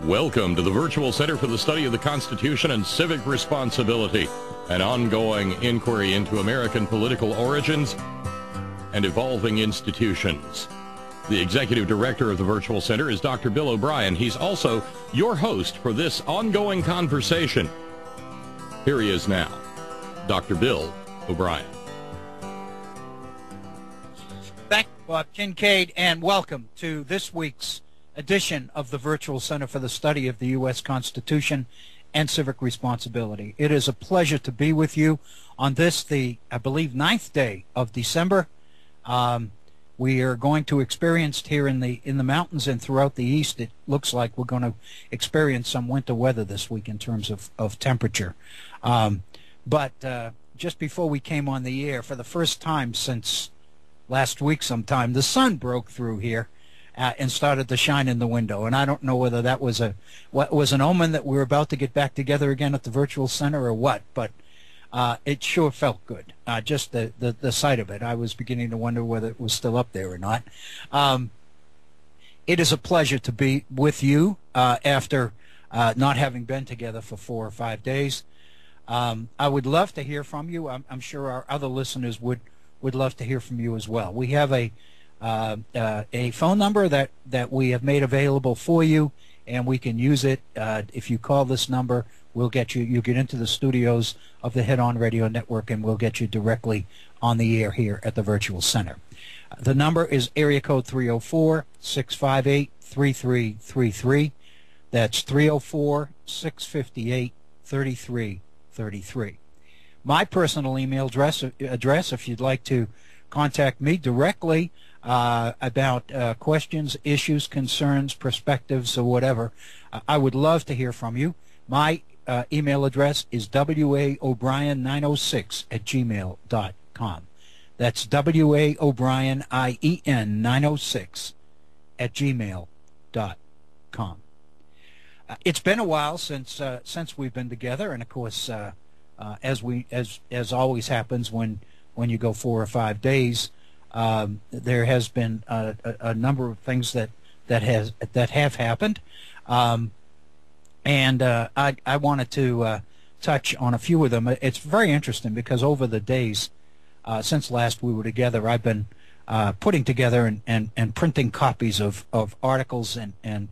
Welcome to the Virtual Center for the Study of the Constitution and Civic Responsibility, an ongoing inquiry into American political origins and evolving institutions. The Executive Director of the Virtual Center is Dr. Bill O'Brien. He's also your host for this ongoing conversation. Here he is now, Dr. Bill O'Brien. Thank you, Bob Kincaid, and welcome to this week's edition of the Virtual Center for the Study of the U.S. Constitution and Civic Responsibility. It is a pleasure to be with you on this, I believe, 9th day of December. We are going to experience here in the mountains and throughout the east, it looks like we're going to experience some winter weather this week in terms of temperature. But just before we came on the air, for the first time since last week sometime, the sun broke through here and started to shine in the window. And I don't know whether that was an omen that we were about to get back together again at the Virtual Center or what, but it sure felt good. Just the sight of it. I was beginning to wonder whether it was still up there or not. It is a pleasure to be with you after not having been together for 4 or 5 days. I would love to hear from you. I'm sure our other listeners would love to hear from you as well. We have a phone number that we have made available for you, and we can use it. If you call this number, we'll get you. You get into the studios of the Head On Radio Network, and we'll get you directly on the air here at the Virtual Center. The number is area code 304-658-3333. That's 304-658-3333. My personal email address, if you'd like to contact me directly about questions, issues, concerns, perspectives, or whatever, I would love to hear from you. My email address is waobrien906@gmail.com. That's waobrien906@gmail.com. It's been a while since we've been together, and of course, as always happens when you go 4 or 5 days, there has been a number of things that have happened, and I wanted to touch on a few of them. It's very interesting because over the days since last we were together, I've been putting together and printing copies of articles and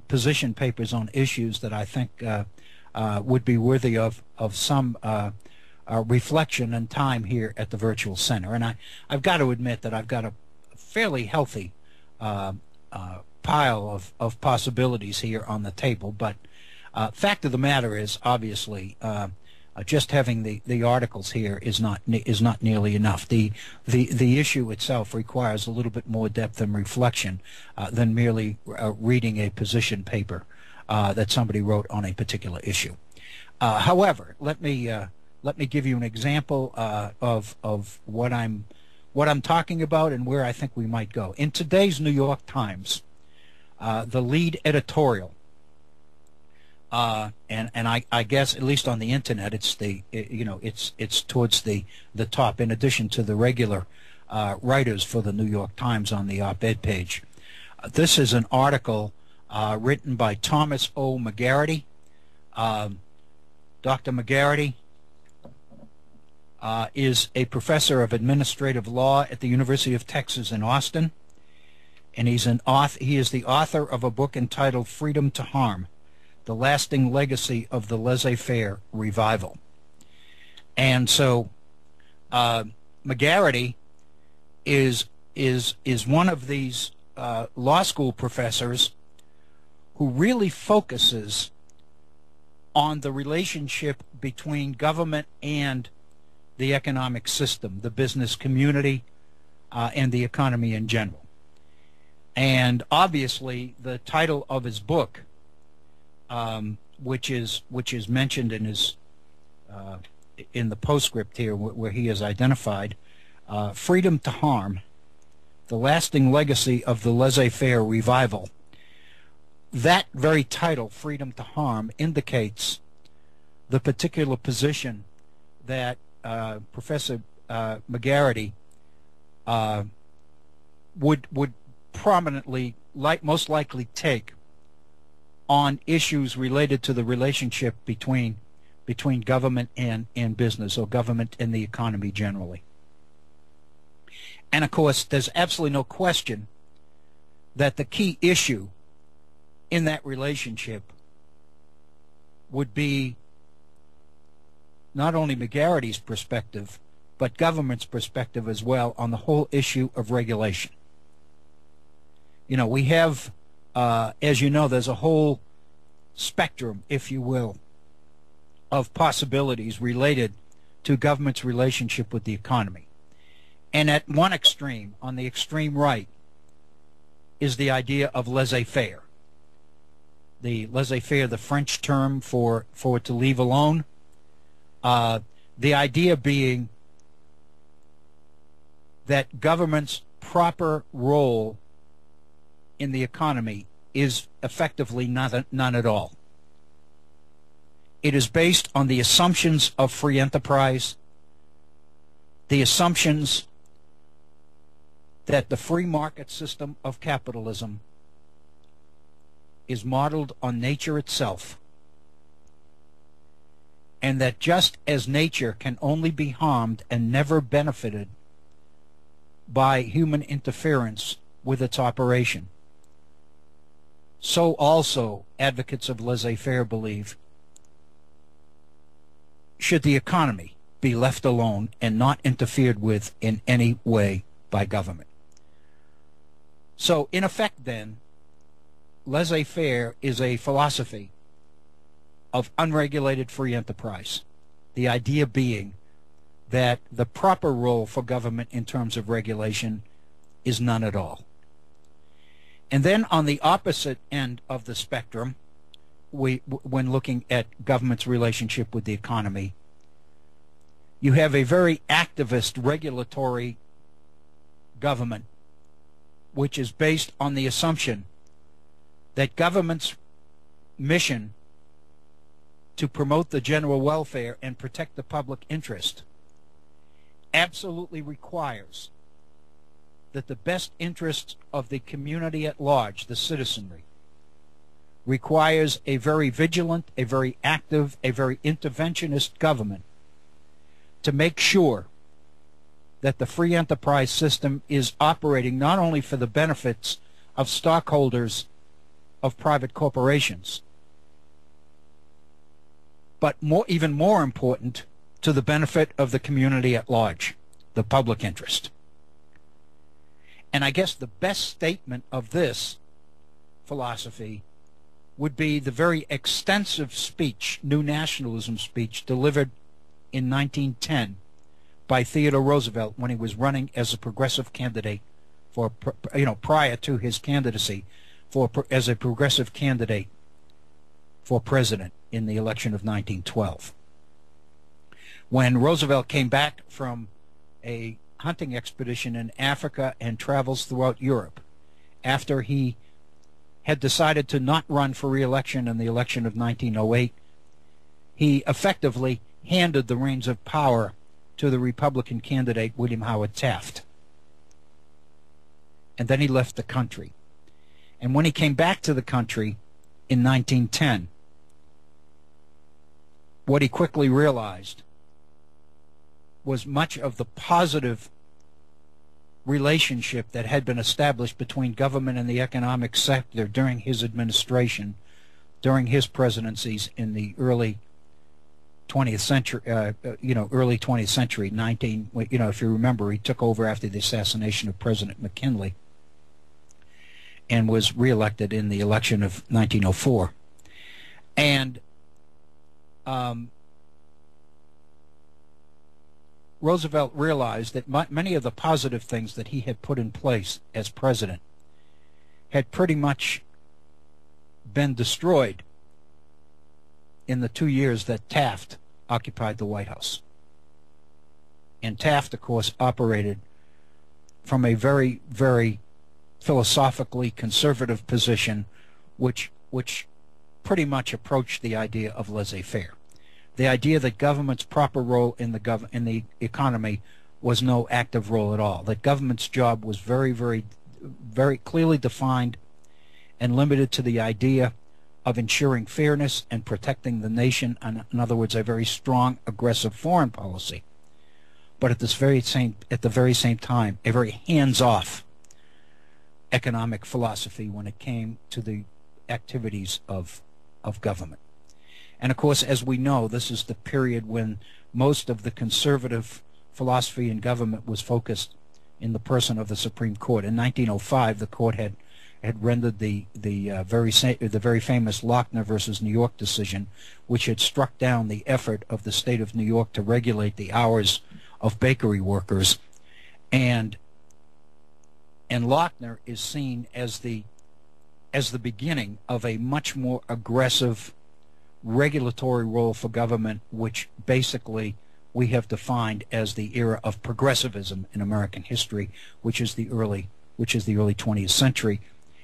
position papers on issues that I think would be worthy of some reflection and time here at the Virtual Center. And I've got to admit that I've got a fairly healthy pile of possibilities here on the table, but fact of the matter is, obviously, just having the articles here is not nearly enough. The issue itself requires a little bit more depth and reflection than merely reading a position paper that somebody wrote on a particular issue. However, let me give you an example of what I'm talking about and where I think we might go. In today's New York Times, the lead editorial, and I guess at least on the internet, it's it's towards the top. In addition to the regular writers for the New York Times on the op-ed page, this is an article written by Thomas O. McGarity. Dr. McGarity is a professor of administrative law at the University of Texas in Austin, and he is the author of a book entitled Freedom to Harm: The Lasting Legacy of the Laissez-Faire Revival. And so McGarity is one of these law school professors who really focuses on the relationship between government and the economic system, the business community, and the economy in general. And obviously, the title of his book, which is mentioned in his in the postscript here, where he is identified, "Freedom to Harm: The Lasting Legacy of the Laissez-Faire Revival." That very title, "Freedom to Harm," indicates the particular position that Professor McGarity would prominently, most likely take on issues related to the relationship between government and business, or government and the economy generally. And of course, there's absolutely no question that the key issue in that relationship would be not only McGarity's perspective, but government's perspective as well on the whole issue of regulation. You know, we have, as you know, there's a whole spectrum, if you will, of possibilities related to government's relationship with the economy. And at one extreme, on the extreme right, is the idea of laissez-faire. The laissez-faire, the French term for to leave alone. The idea being that government's proper role in the economy is effectively none at all. It is based on the assumptions of free enterprise, the assumptions that the free market system of capitalism is modeled on nature itself, and that just as nature can only be harmed and never benefited by human interference with its operation, so also advocates of laissez-faire believe should the economy be left alone and not interfered with in any way by government. So in effect then, laissez-faire is a philosophy of unregulated free enterprise, the idea being that the proper role for government in terms of regulation is none at all. And then on the opposite end of the spectrum, when looking at government's relationship with the economy, you have a very activist regulatory government, which is based on the assumption that government's mission to promote the general welfare and protect the public interest absolutely requires that the best interests of the community at large, the citizenry, requires a very vigilant, a very active, a very interventionist government to make sure that the free enterprise system is operating not only for the benefits of stockholders of private corporations, but even more important, to the benefit of the community at large, the public interest. And I guess the best statement of this philosophy would be the very extensive speech, New Nationalism speech, delivered in 1910 by Theodore Roosevelt when he was running as a progressive candidate for, prior to his candidacy as a progressive candidate for president in the election of 1912. When Roosevelt came back from a hunting expedition in Africa and travels throughout Europe, after he had decided to not run for re-election in the election of 1908, he effectively handed the reins of power to the Republican candidate William Howard Taft. And then he left the country. And when he came back to the country in 1910, what he quickly realized was much of the positive relationship that had been established between government and the economic sector during his administration, during his presidencies in the early 20th century, early 20th century, if you remember, he took over after the assassination of President McKinley and was reelected in the election of 1904. And Roosevelt realized that many of the positive things that he had put in place as president had pretty much been destroyed in the 2 years that Taft occupied the White House. And Taft, of course, operated from a very, very philosophically conservative position, which pretty much approached the idea of laissez-faire. The idea that government's proper role in the economy was no active role at all. That government's job was very, very, very clearly defined and limited to the idea of ensuring fairness and protecting the nation, in other words, a very strong, aggressive foreign policy, but at the very same time, a very hands-off economic philosophy when it came to the activities of government. And of course, as we know, this is the period when most of the conservative philosophy in government was focused in the person of the Supreme Court. In 1905, the court had rendered the very famous Lochner versus New York decision, which had struck down the effort of the state of New York to regulate the hours of bakery workers, and Lochner is seen as the beginning of a much more aggressive regulatory role for government, which basically we have defined as the era of progressivism in American history, which is the early 20th century.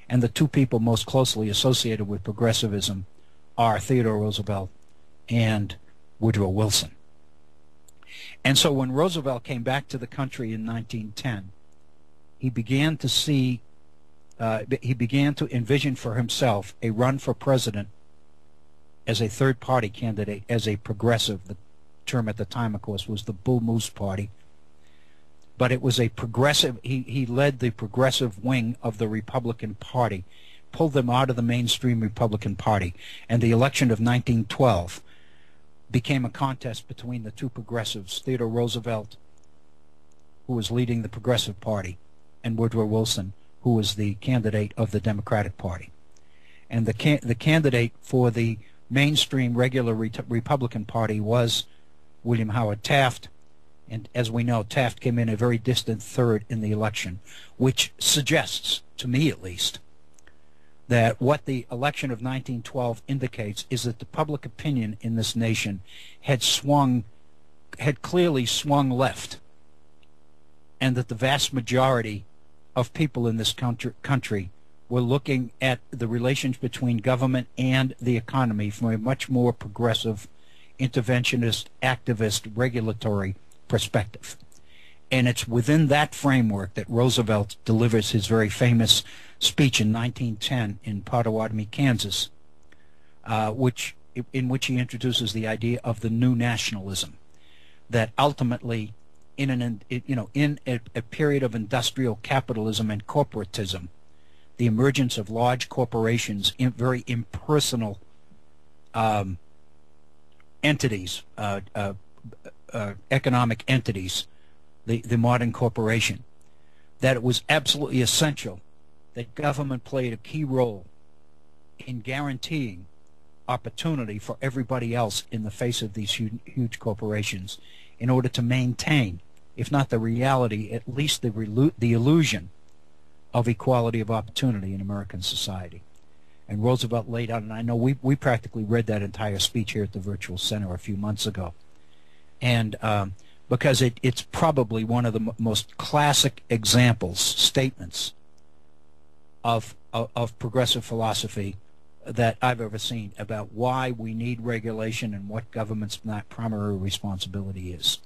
And the two people most closely associated with progressivism are Theodore Roosevelt and Woodrow Wilson. And so when Roosevelt came back to the country in 1910, he began to envision for himself a run for president as a third-party candidate, as a progressive. The term at the time, of course, was the Bull Moose Party. But it was a progressive. He led the progressive wing of the Republican Party, pulled them out of the mainstream Republican Party, and the election of 1912 became a contest between the two progressives, Theodore Roosevelt, who was leading the Progressive Party, and Woodrow Wilson, who was the candidate of the Democratic Party. And the candidate for the mainstream regular Republican Party was William Howard Taft. And as we know, Taft came in a very distant third in the election, which suggests, to me at least, that what the election of 1912 indicates is that the public opinion in this nation had clearly swung left, and that the vast majority of people in this country were looking at the relations between government and the economy from a much more progressive, interventionist, activist, regulatory perspective. And it's within that framework that Roosevelt delivers his very famous speech in 1910 in Pottawatomie, Kansas, in which he introduces the idea of the new nationalism, that ultimately in a period of industrial capitalism and corporatism, the emergence of large corporations, very impersonal entities, economic entities, the modern corporation, that it was absolutely essential that government played a key role in guaranteeing opportunity for everybody else in the face of these huge corporations in order to maintain, if not the reality, at least the illusion of equality of opportunity in American society. And Roosevelt laid out, and I know we practically read that entire speech here at the Virtual Center a few months ago, and because it's probably one of the most classic examples, statements of progressive philosophy that I've ever seen about why we need regulation and what government's primary responsibility is.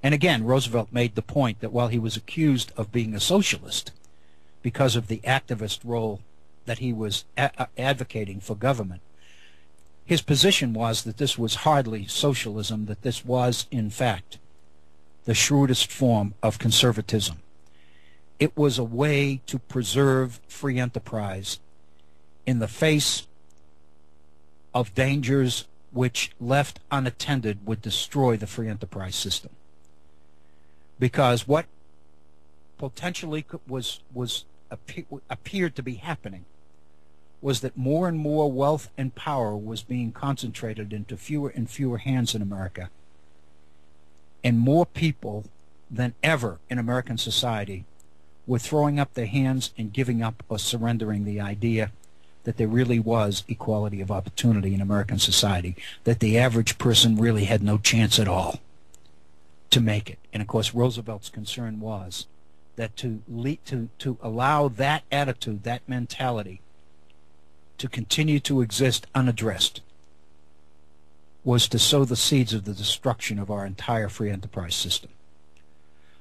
And again, Roosevelt made the point that while he was accused of being a socialist because of the activist role that he was advocating for government, his position was that this was hardly socialism, that this was, in fact, the shrewdest form of conservatism. It was a way to preserve free enterprise in the face of dangers which, left unattended, would destroy the free enterprise system. Because what potentially appeared to be happening was that more and more wealth and power was being concentrated into fewer and fewer hands in America, and more people than ever in American society were throwing up their hands and giving up or surrendering the idea that there really was equality of opportunity in American society, that the average person really had no chance at all to make it. And of course, Roosevelt's concern was that to allow that attitude, that mentality, to continue to exist unaddressed was to sow the seeds of the destruction of our entire free enterprise system.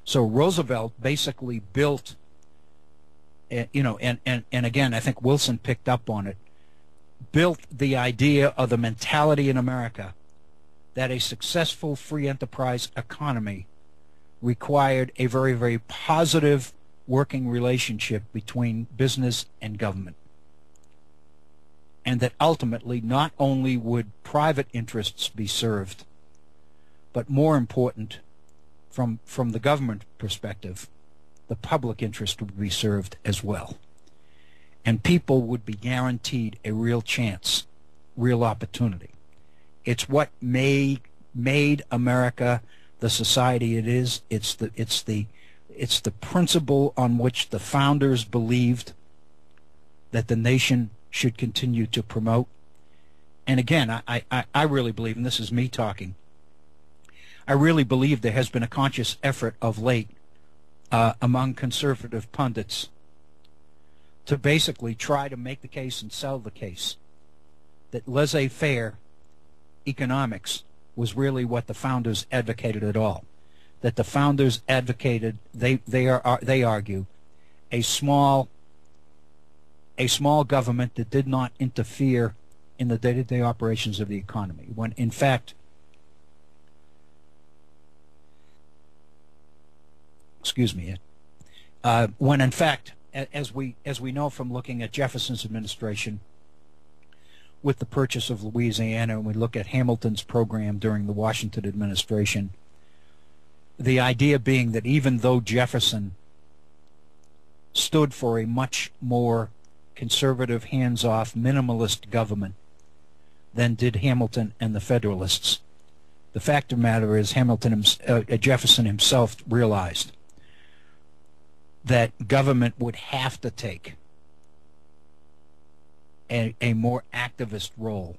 So Roosevelt basically built, and again, I think Wilson picked up on it, built the idea of the mentality in America that a successful free enterprise economy required a very, very positive working relationship between business and government. And that ultimately not only would private interests be served, but more important, from the government perspective, the public interest would be served as well. And people would be guaranteed a real chance, real opportunity. It's what made America the society it is. It's the principle on which the founders believed that the nation should continue to promote. And again, I really believe, and this is me talking, I really believe there has been a conscious effort of late among conservative pundits to basically try to make the case and sell the case that laissez-faire economics was really what the founders advocated at all. That the founders advocated, they argue, a small government that did not interfere in the day-to-day operations of the economy, when in fact, when in fact, as we know from looking at Jefferson's administration with the purchase of Louisiana, and we look at Hamilton's program during the Washington administration, the idea being that even though Jefferson stood for a much more conservative, hands-off, minimalist government than did Hamilton and the Federalists, the fact of the matter is Jefferson himself realized that government would have to take a more activist role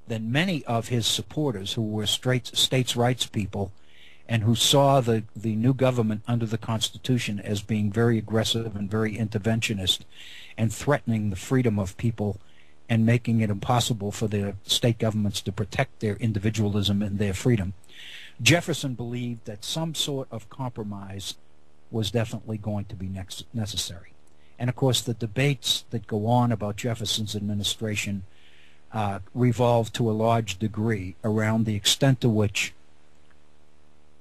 than many of his supporters, who were states' rights people and who saw the new government under the Constitution as being very aggressive and very interventionist and threatening the freedom of people and making it impossible for the state governments to protect their individualism and their freedom. Jefferson believed that some sort of compromise was definitely going to be necessary. And of course the debates that go on about Jefferson's administration revolve to a large degree around the extent to which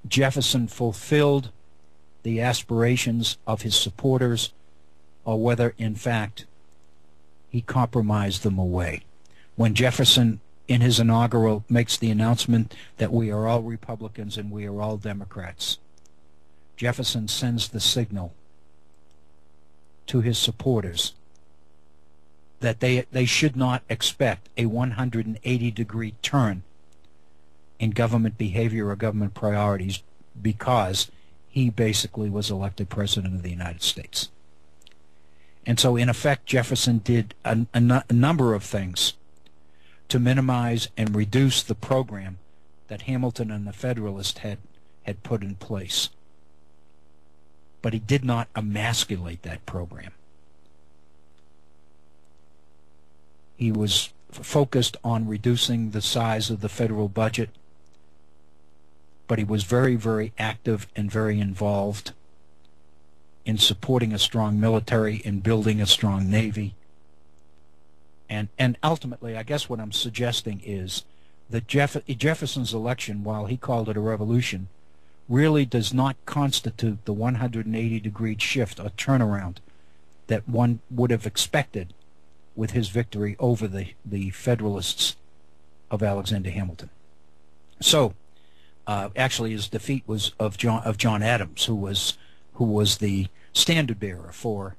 Jefferson fulfilled the aspirations of his supporters, or whether in fact he compromised them away. When Jefferson in his inaugural makes the announcement that we are all Republicans and we are all Democrats, Jefferson sends the signal to his supporters that they should not expect a 180-degree turn in government behavior or government priorities because he basically was elected President of the United States. And so in effect Jefferson did a number of things to minimize and reduce the program that Hamilton and the Federalists had put in place. But he did not emasculate that program. He was focused on reducing the size of the federal budget, but he was very, very active and very involved in supporting a strong military, in building a strong navy. And ultimately, I guess what I'm suggesting is that Jefferson's election, while he called it a revolution, really does not constitute the 180-degree shift or turnaround that one would have expected with his victory over the Federalists of Alexander Hamilton. So, actually, his defeat was of John Adams, who was the standard bearer for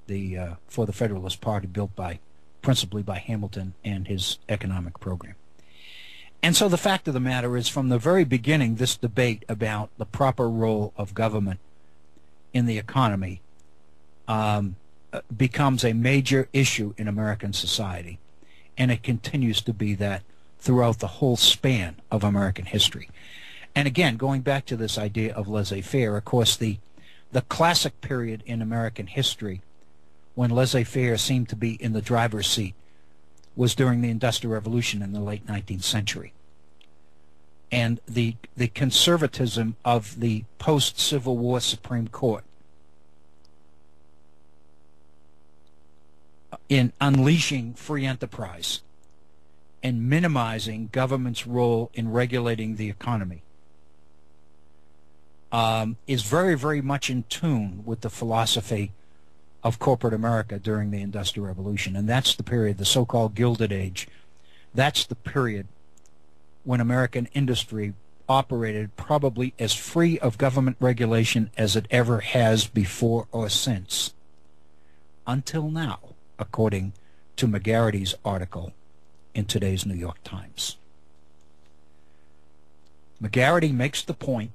the Federalist Party, built principally by Hamilton and his economic program. And so the fact of the matter is, from the very beginning, this debate about the proper role of government in the economy becomes a major issue in American society, and it continues to be that throughout the whole span of American history. And again, going back to this idea of laissez-faire, of course, the classic period in American history when laissez-faire seemed to be in the driver's seat was during the Industrial Revolution in the late 19th century. And the conservatism of the post-Civil War Supreme Court in unleashing free enterprise and minimizing government's role in regulating the economy, is very, very much in tune with the philosophy of corporate America during the Industrial Revolution. And that's the period, the so-called Gilded Age. That's the period when American industry operated probably as free of government regulation as it ever has before or since. Until now, according to McGarity's article in today's New York Times. McGarity makes the point,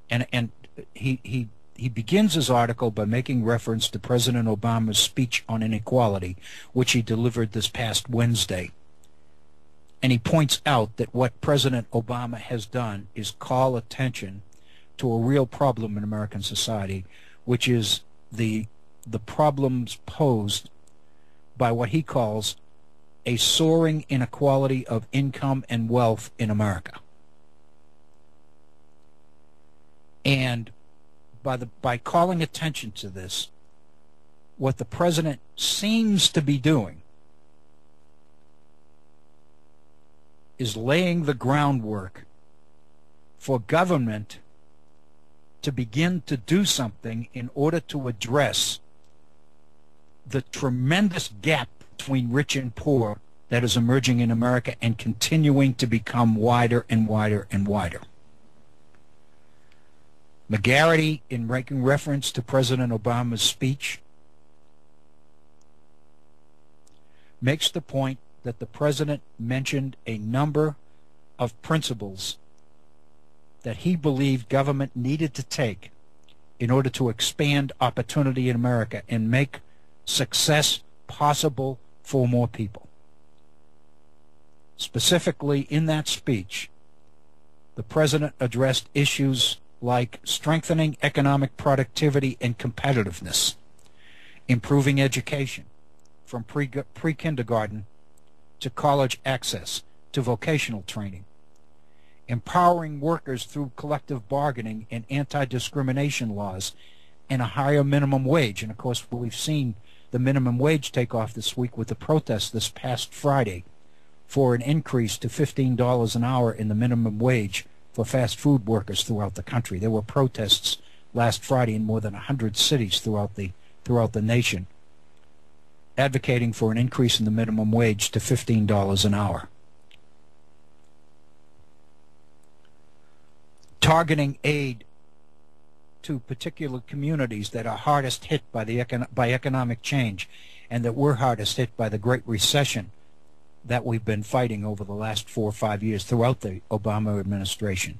and he begins his article by making reference to President Obama's speech on inequality, which he delivered this past Wednesday. And he points out that what President Obama has done is call attention to a real problem in American society, which is the problems posed by what he calls a soaring inequality of income and wealth in America. And by calling attention to this, what the president seems to be doing is laying the groundwork for government to begin to do something in order to address the tremendous gap between rich and poor that is emerging in America and continuing to become wider and wider and wider. McGarity, in making reference to President Obama's speech, makes the point that the president mentioned a number of principles that he believed government needed to take in order to expand opportunity in America and make success possible for more people. Specifically, in that speech, the president addressed issues like strengthening economic productivity and competitiveness, improving education from pre-kindergarten to college access to vocational training, empowering workers through collective bargaining and anti-discrimination laws, and a higher minimum wage. And of course, we've seen the minimum wage take off this week with the protests this past Friday for an increase to $15 an hour in the minimum wage for fast food workers throughout the country. There were protests last Friday in more than 100 cities throughout the nation, advocating for an increase in the minimum wage to $15 an hour. Targeting aid to particular communities that are hardest hit by by economic change, and that were hardest hit by the Great Recession that we've been fighting over the last 4 or 5 years throughout the Obama administration,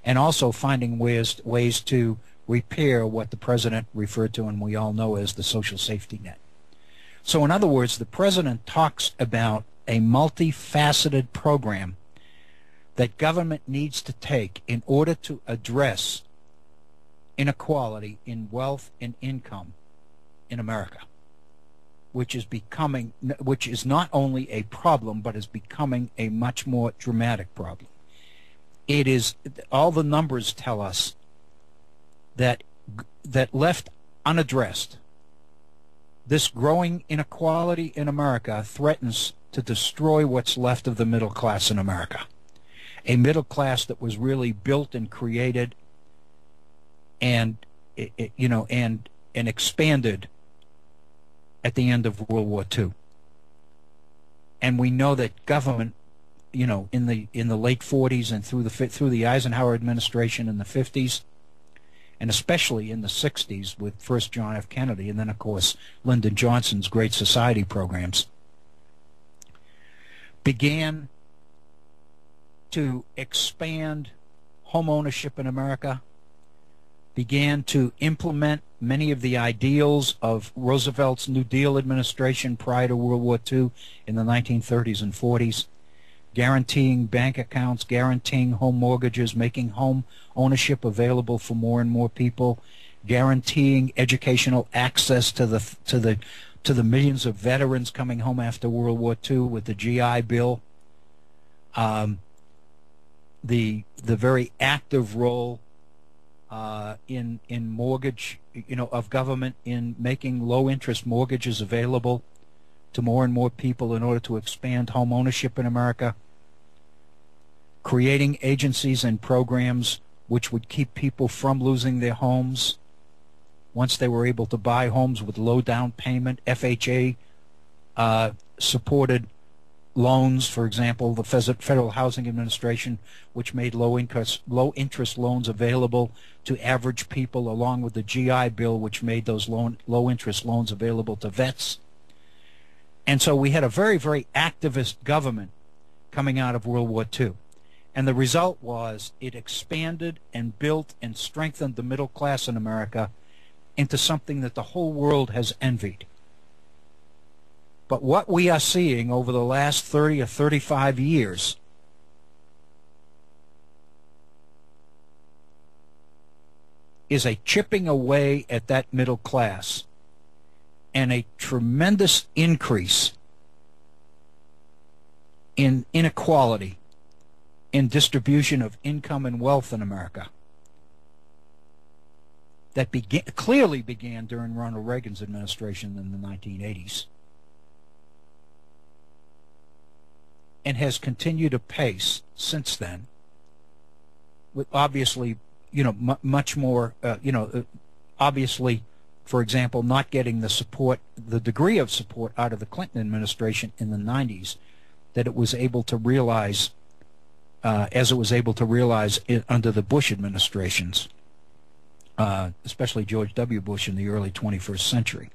and also finding ways to repair what the president referred to and we all know as the social safety net. So in other words, the president talks about a multifaceted program that government needs to take in order to address inequality in wealth and income in America, which is not only a problem, but is becoming a much more dramatic problem. It is, all the numbers tell us that left unaddressed, this growing inequality in America threatens to destroy what's left of the middle class in America. A middle class that was really built and created and expanded at the end of World War II. And we know that government, in the late 40s and through the Eisenhower administration in the 50s, and especially in the 60s with first John F. Kennedy and then, of course, Lyndon Johnson's Great Society programs, began to expand home ownership in America, began to implement many of the ideals of Roosevelt's New Deal administration prior to World War II in the 1930s and 40s, guaranteeing bank accounts, guaranteeing home mortgages, making home ownership available for more and more people, guaranteeing educational access to the millions of veterans coming home after World War II with the GI Bill, the very active role in mortgage, of government in making low interest mortgages available to more and more people in order to expand home ownership in America, creating agencies and programs which would keep people from losing their homes once they were able to buy homes with low down payment, FHA supported loans, for example, the Federal Housing Administration, which made low interest loans available to average people, along with the GI Bill, which made those low interest loans available to vets. And so we had a very, very activist government coming out of World War II. And the result was it expanded and built and strengthened the middle class in America into something that the whole world has envied. But what we are seeing over the last 30 or 35 years is a chipping away at that middle class and a tremendous increase in inequality in distribution of income and wealth in America that clearly began during Ronald Reagan's administration in the 1980s. And has continued apace since then, with obviously, much more, obviously, for example, not getting the degree of support out of the Clinton administration in the 90s that it was able to realize, as it was able to realize under the Bush administrations, especially George W. Bush in the early 21st century.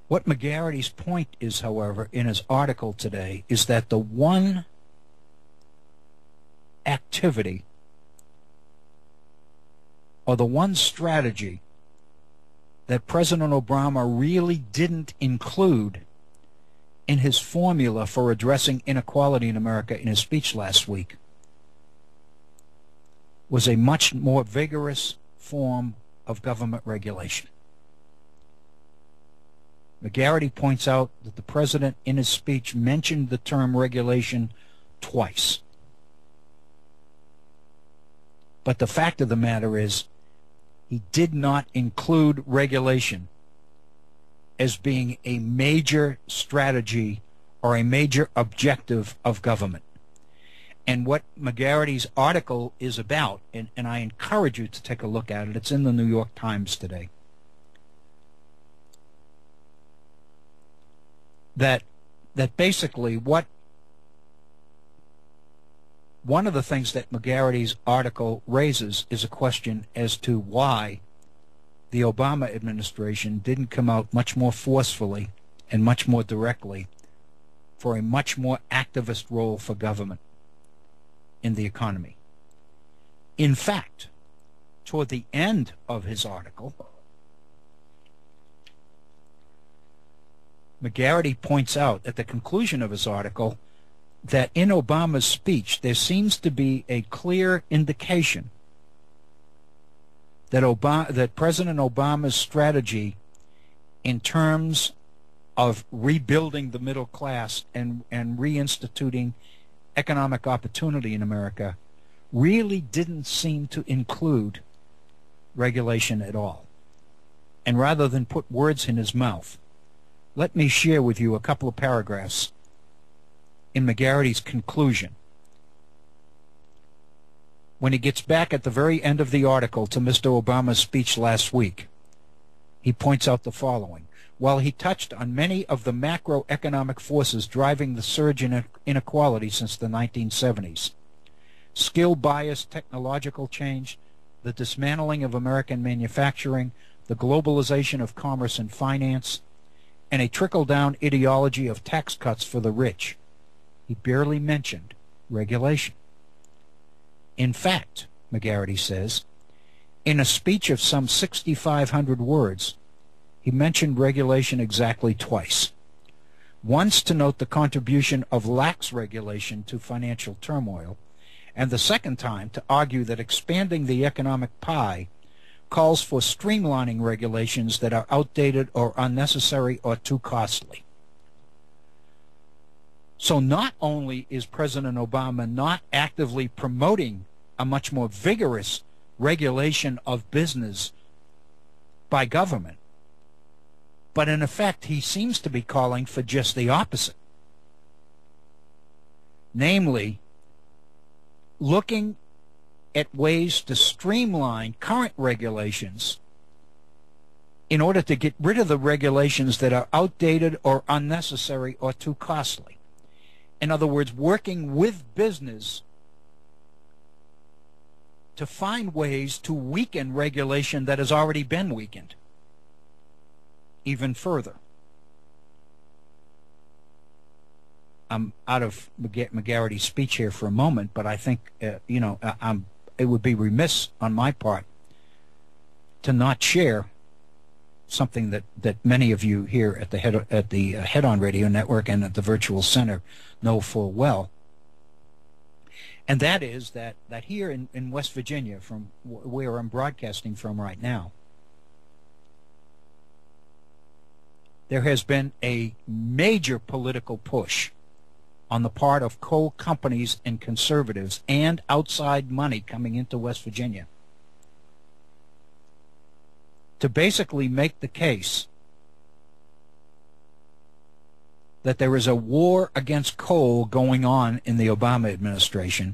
What McGarity's point is, however, in his article today, is that the one activity or the one strategy that President Obama really didn't include in his formula for addressing inequality in America in his speech last week was a much more vigorous form of government regulation. McGarity points out that the president in his speech mentioned the term regulation twice. But the fact of the matter is he did not include regulation as being a major strategy or a major objective of government. And what McGarity's article is about, and I encourage you to take a look at it, it's in the New York Times today, that basically one of the things that McGarity's article raises is a question as to why the Obama administration didn't come out much more forcefully and much more directly for a much more activist role for government in the economy. In fact, toward the end of his article, McGarity points out at the conclusion of his article that in Obama's speech there seems to be a clear indication that President Obama's strategy in terms of rebuilding the middle class and reinstituting economic opportunity in America really didn't seem to include regulation at all. And rather than put words in his mouth, let me share with you a couple of paragraphs in McGarity's conclusion. When he gets back at the very end of the article to Mr. Obama's speech last week, he points out the following. While he touched on many of the macroeconomic forces driving the surge in inequality since the 1970s, skill-biased technological change, the dismantling of American manufacturing, the globalization of commerce and finance, and a trickle-down ideology of tax cuts for the rich, he barely mentioned regulation. In fact, McGarity says, in a speech of some 6,500 words, he mentioned regulation exactly twice. Once to note the contribution of lax regulation to financial turmoil, and the second time to argue that expanding the economic pie calls for streamlining regulations that are outdated or unnecessary or too costly. So not only is President Obama not actively promoting a much more vigorous regulation of business by government, But in effect, he seems to be calling for just the opposite. Namely, looking at ways to streamline current regulations in order to get rid of the regulations that are outdated or unnecessary or too costly. In other words, working with business to find ways to weaken regulation that has already been weakened even further. I'm out of McGarity's speech here for a moment, but I think it would be remiss on my part to not share something that many of you here at the Head-On Radio Network and at the Virtual Center know full well. And that is that here in West Virginia, from where I'm broadcasting from right now, there has been a major political push on the part of coal companies and conservatives and outside money coming into West Virginia to basically make the case that there is a war against coal going on in the Obama administration,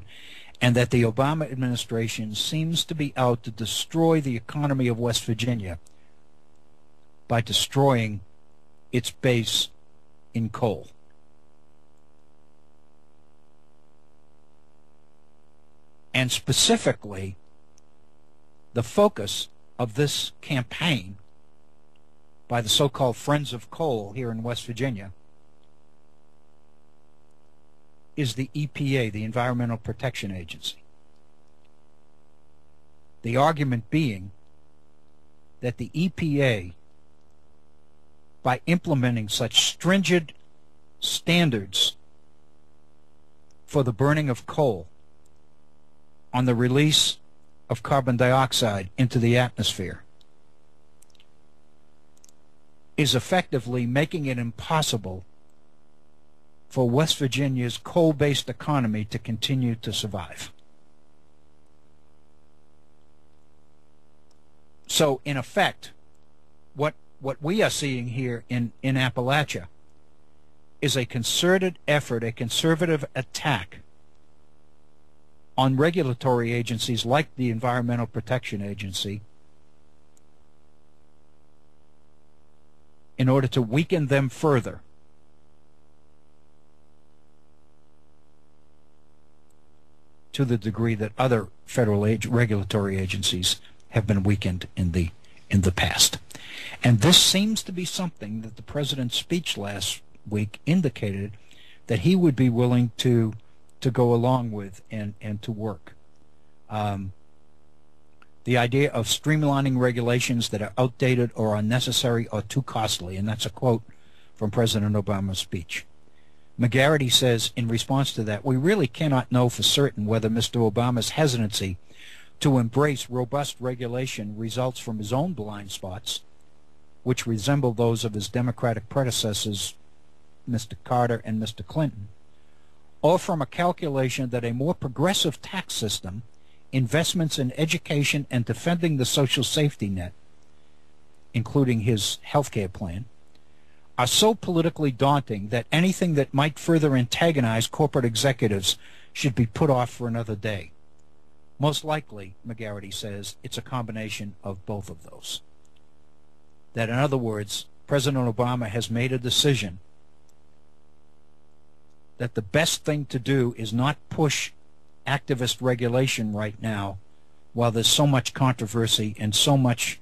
and that the Obama administration seems to be out to destroy the economy of West Virginia by destroying its base in coal. And specifically, the focus of this campaign by the so-called Friends of Coal here in West Virginia is the EPA, the Environmental Protection Agency. The argument being that the EPA, by implementing such stringent standards for the burning of coal on the release of carbon dioxide into the atmosphere, is effectively making it impossible for West Virginia's coal-based economy to continue to survive. So, in effect, what we are seeing here in Appalachia is a concerted effort, a conservative attack on regulatory agencies like the Environmental Protection Agency in order to weaken them further to the degree that other federal regulatory agencies have been weakened in the past. And this seems to be something that the President's speech last week indicated that he would be willing to go along with and to work. The idea of streamlining regulations that are outdated or unnecessary or too costly, and that's a quote from President Obama's speech. McGarity says in response to that, we really cannot know for certain whether Mr. Obama's hesitancy to embrace robust regulation results from his own blind spots, which resemble those of his Democratic predecessors, Mr. Carter and Mr. Clinton, or from a calculation that a more progressive tax system, investments in education, and defending the social safety net, including his health care plan, are so politically daunting that anything that might further antagonize corporate executives should be put off for another day. Most likely, McGarity says, it's a combination of both of those. That, in other words, President Obama has made a decision that the best thing to do is not push activist regulation right now while there's so much controversy and so much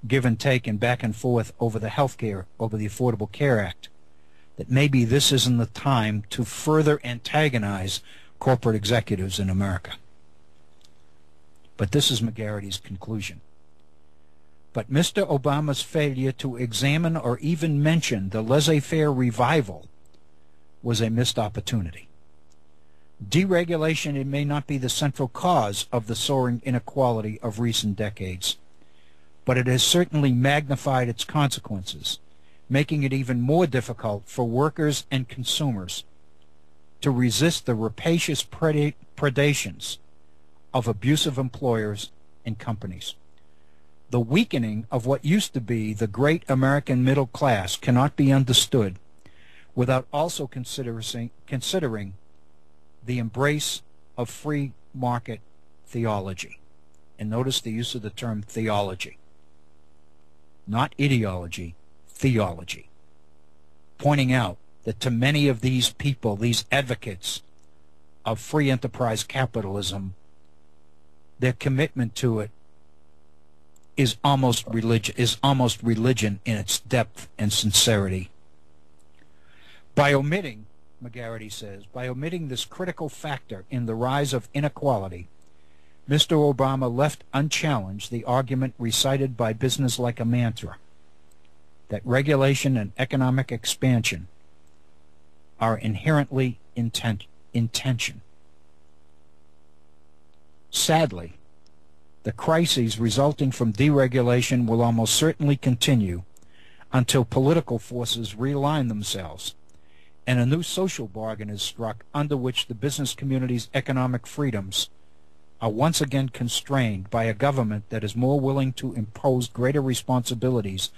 give and take and back and forth over the health care, over the Affordable Care Act, that maybe this isn't the time to further antagonize corporate executives in America. But this is McGarity's conclusion. But Mr. Obama's failure to examine or even mention the laissez-faire revival was a missed opportunity. Deregulation, it may not be the central cause of the soaring inequality of recent decades, but it has certainly magnified its consequences, making it even more difficult for workers and consumers to resist the rapacious predations of abusive employers and companies. The weakening of what used to be the great American middle class cannot be understood without also considering the embrace of free market theology. And notice the use of the term theology. Not ideology, theology. Pointing out that to many of these people, these advocates of free enterprise capitalism, their commitment to it is almost religion in its depth and sincerity. By omitting, McGarity says, by omitting this critical factor in the rise of inequality, Mr. Obama left unchallenged the argument recited by business like a mantra that regulation and economic expansion are inherently in tension. Sadly, the crises resulting from deregulation will almost certainly continue until political forces realign themselves and a new social bargain is struck under which the business community's economic freedoms are once again constrained by a government that is more willing to impose greater responsibilities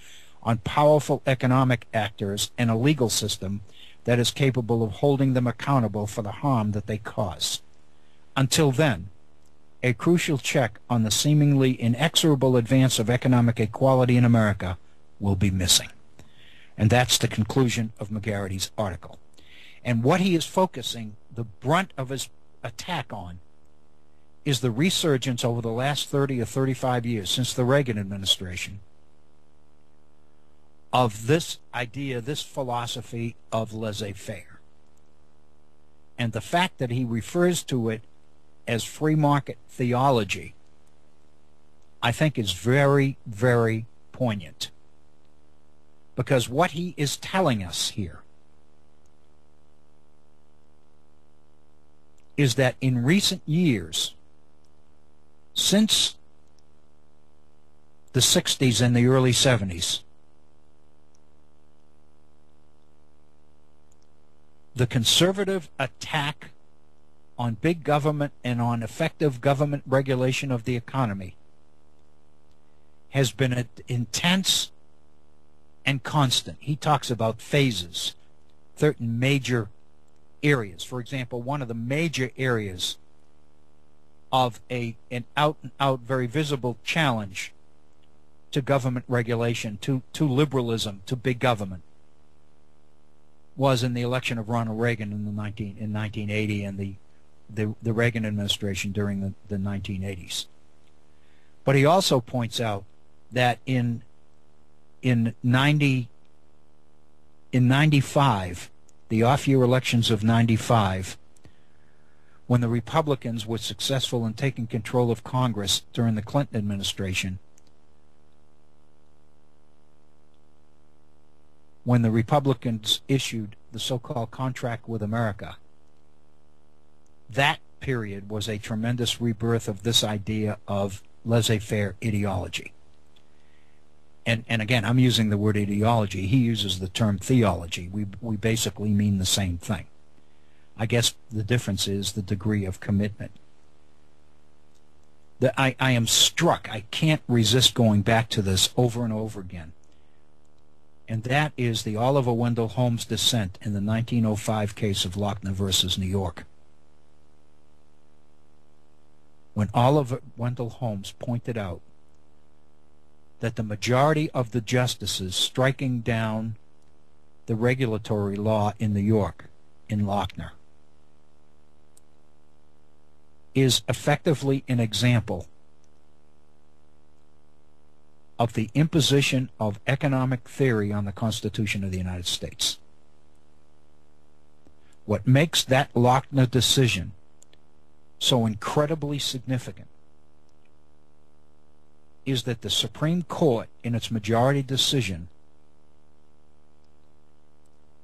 on powerful economic actors and a legal system that is capable of holding them accountable for the harm that they cause. Until then, a crucial check on the seemingly inexorable advance of economic equality in America will be missing. And that's the conclusion of McGarity's article. And what he is focusing the brunt of his attack on is the resurgence over the last 30 or 35 years since the Reagan administration of this idea, this philosophy of laissez-faire. And the fact that he refers to it as free market theology, I think is very, very poignant. Because what he is telling us here is that in recent years, since the 60s and the early 70s, the conservative attack on big government and on effective government regulation of the economy has been intense and constant. He talks about phases, certain major areas. For example, one of the major areas of an out-and-out, very visible challenge to government regulation, to liberalism, to big government, was in the election of Ronald Reagan in 1980 and the Reagan administration during the 1980s. But he also points out that in 95, the off-year elections of 95, when the Republicans were successful in taking control of Congress during the Clinton administration, when the Republicans issued the so-called contract with America, that period was a tremendous rebirth of this idea of laissez-faire ideology. And again, I'm using the word ideology. He uses the term theology. We basically mean the same thing. I guess the difference is the degree of commitment. I am struck. I can't resist going back to this over and over again. And that is the Oliver Wendell Holmes dissent in the 1905 case of Lochner versus New York. When Oliver Wendell Holmes pointed out that the majority of the justices striking down the regulatory law in New York, in Lochner, is effectively an example of the imposition of economic theory on the Constitution of the United States. What makes that Lochner decision so incredibly significant is that the Supreme Court, in its majority decision,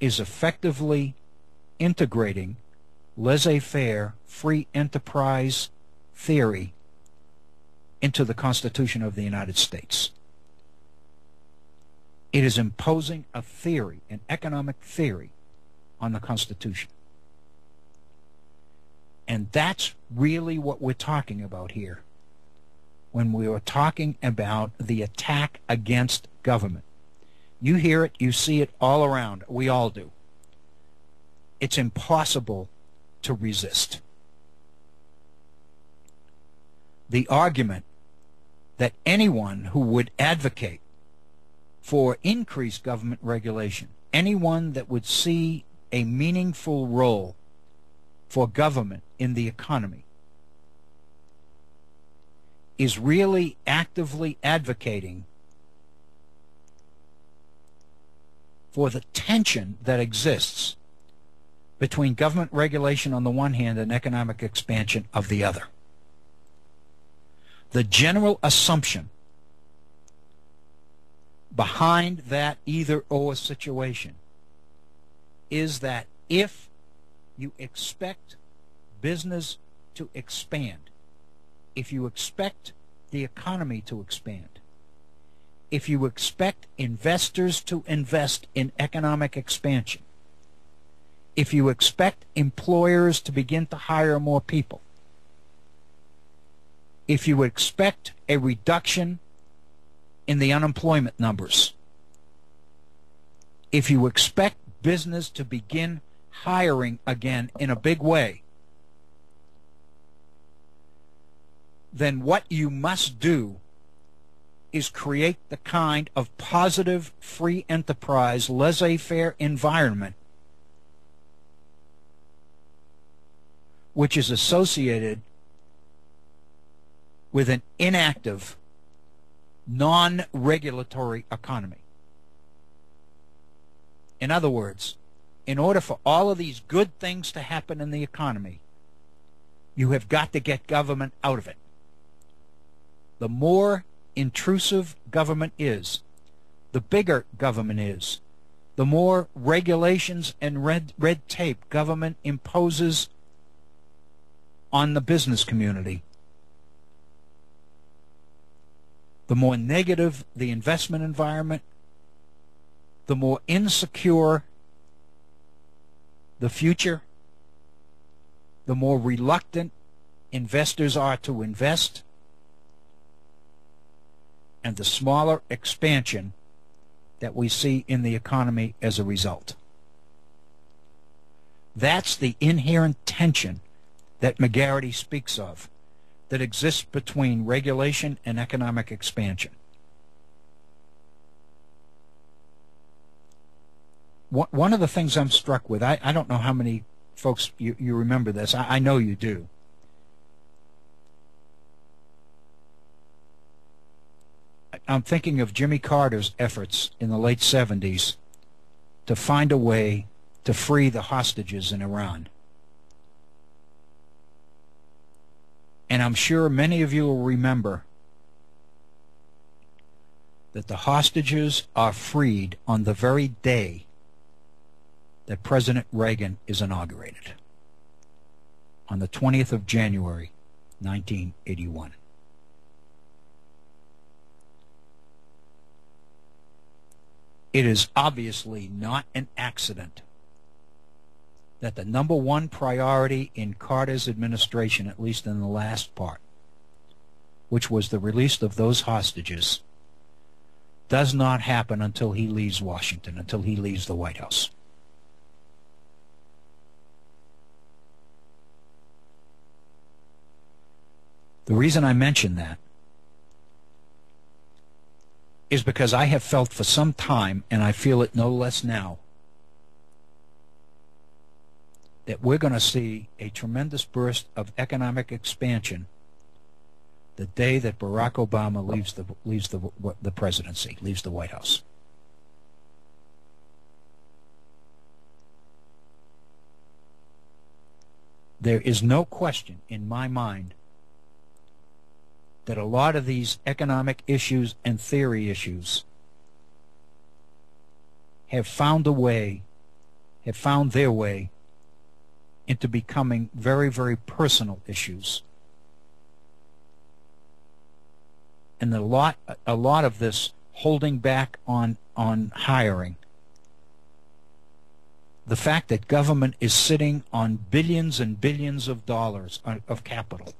is effectively integrating laissez-faire, free enterprise theory into the Constitution of the United States. It is imposing a theory, an economic theory, on the Constitution. And that's really what we're talking about here when we are talking about the attack against government. You hear it, you see it all around. We all do. It's impossible to resist. The argument that anyone who would advocate for increased government regulation, anyone that would see a meaningful role for government in the economy, is really actively advocating for the tension that exists between government regulation on the one hand and economic expansion of the other. The general assumption behind that either-or situation is that if you expect business to expand, if you expect the economy to expand, if you expect investors to invest in economic expansion, if you expect employers to begin to hire more people, if you expect a reduction in the unemployment numbers, if you expect business to begin hiring again in a big way, then what you must do is create the kind of positive, free enterprise, laissez-faire environment which is associated with an inactive, non-regulatory economy. In other words, in order for all of these good things to happen in the economy, you have got to get government out of it. The more intrusive government is, the bigger government is, the more regulations and red tape government imposes on the business community, the more negative the investment environment, the more insecure the future, the more reluctant investors are to invest, and the smaller expansion that we see in the economy as a result. That's the inherent tension that McGarity speaks of that exists between regulation and economic expansion. One of the things I'm struck with, I don't know how many folks you remember this, I know you do. I'm thinking of Jimmy Carter's efforts in the late 70s to find a way to free the hostages in Iran. And I'm sure many of you will remember that the hostages are freed on the very day that President Reagan is inaugurated, on the 20th of January, 1981. It is obviously not an accident that the number one priority in Carter's administration, at least in the last part, which was the release of those hostages, does not happen until he leaves Washington, until he leaves the White House. The reason I mention that is because I have felt for some time, and I feel it no less now, that we're going to see a tremendous burst of economic expansion the day that Barack Obama leaves the presidency, leaves the White House. There is no question in my mind that a lot of these economic issues and theory issues have found their way into becoming very, very personal issues. And a lot of this holding back on hiring, the fact that government is sitting on billions and billions of dollars of capital,